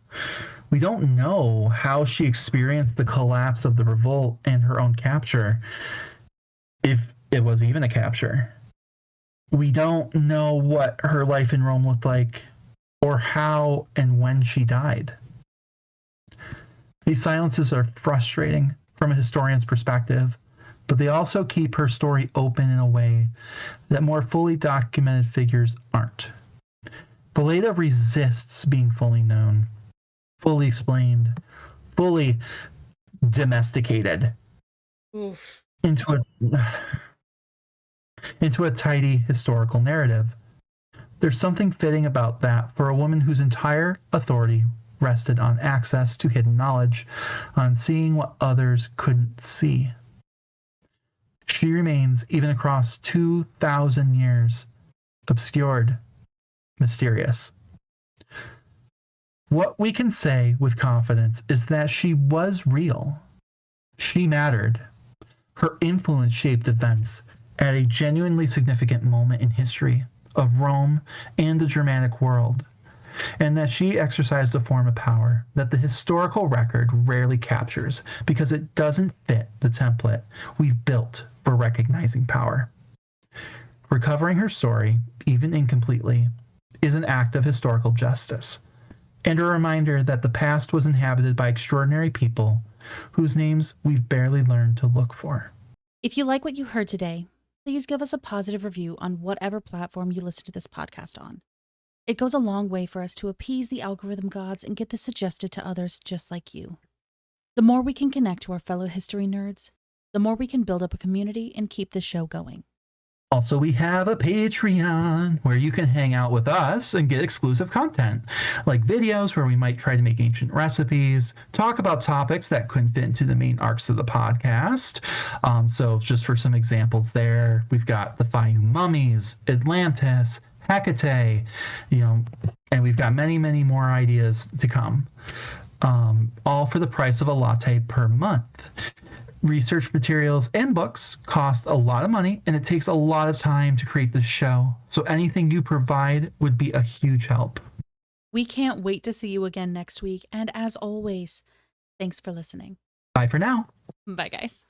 We don't know how she experienced the collapse of the revolt and her own capture, if it was even a capture. We don't know what her life in Rome looked like, or how and when she died. These silences are frustrating from a historian's perspective, but they also keep her story open in a way that more fully documented figures aren't. Veleda resists being fully known, fully explained, fully domesticated Oof. into a tidy historical narrative. There's something fitting about that for a woman whose entire authority rested on access to hidden knowledge, on seeing what others couldn't see. She remains, even across 2,000 years, obscured, mysterious. What we can say with confidence is that she was real. She mattered. Her influence shaped events at a genuinely significant moment in history of Rome and the Germanic world, and that she exercised a form of power that the historical record rarely captures because it doesn't fit the template we've built for recognizing power. Recovering her story, even incompletely, is an act of historical justice, and a reminder that the past was inhabited by extraordinary people whose names we've barely learned to look for. If you like what you heard today, please give us a positive review on whatever platform you listen to this podcast on. It goes a long way for us to appease the algorithm gods and get this suggested to others just like you. The more we can connect to our fellow history nerds, the more we can build up a community and keep this show going. Also, we have a Patreon where you can hang out with us and get exclusive content, like videos where we might try to make ancient recipes, talk about topics that couldn't fit into the main arcs of the podcast. So just for some examples there, we've got the Fayum mummies, Atlantis, Hecate, and we've got many, many more ideas to come, all for the price of a latte per month. research materials and books cost a lot of money, and it takes a lot of time to create this show. So anything you provide would be a huge help. We can't wait to see you again next week. And as always, thanks for listening. Bye for now. Bye, guys.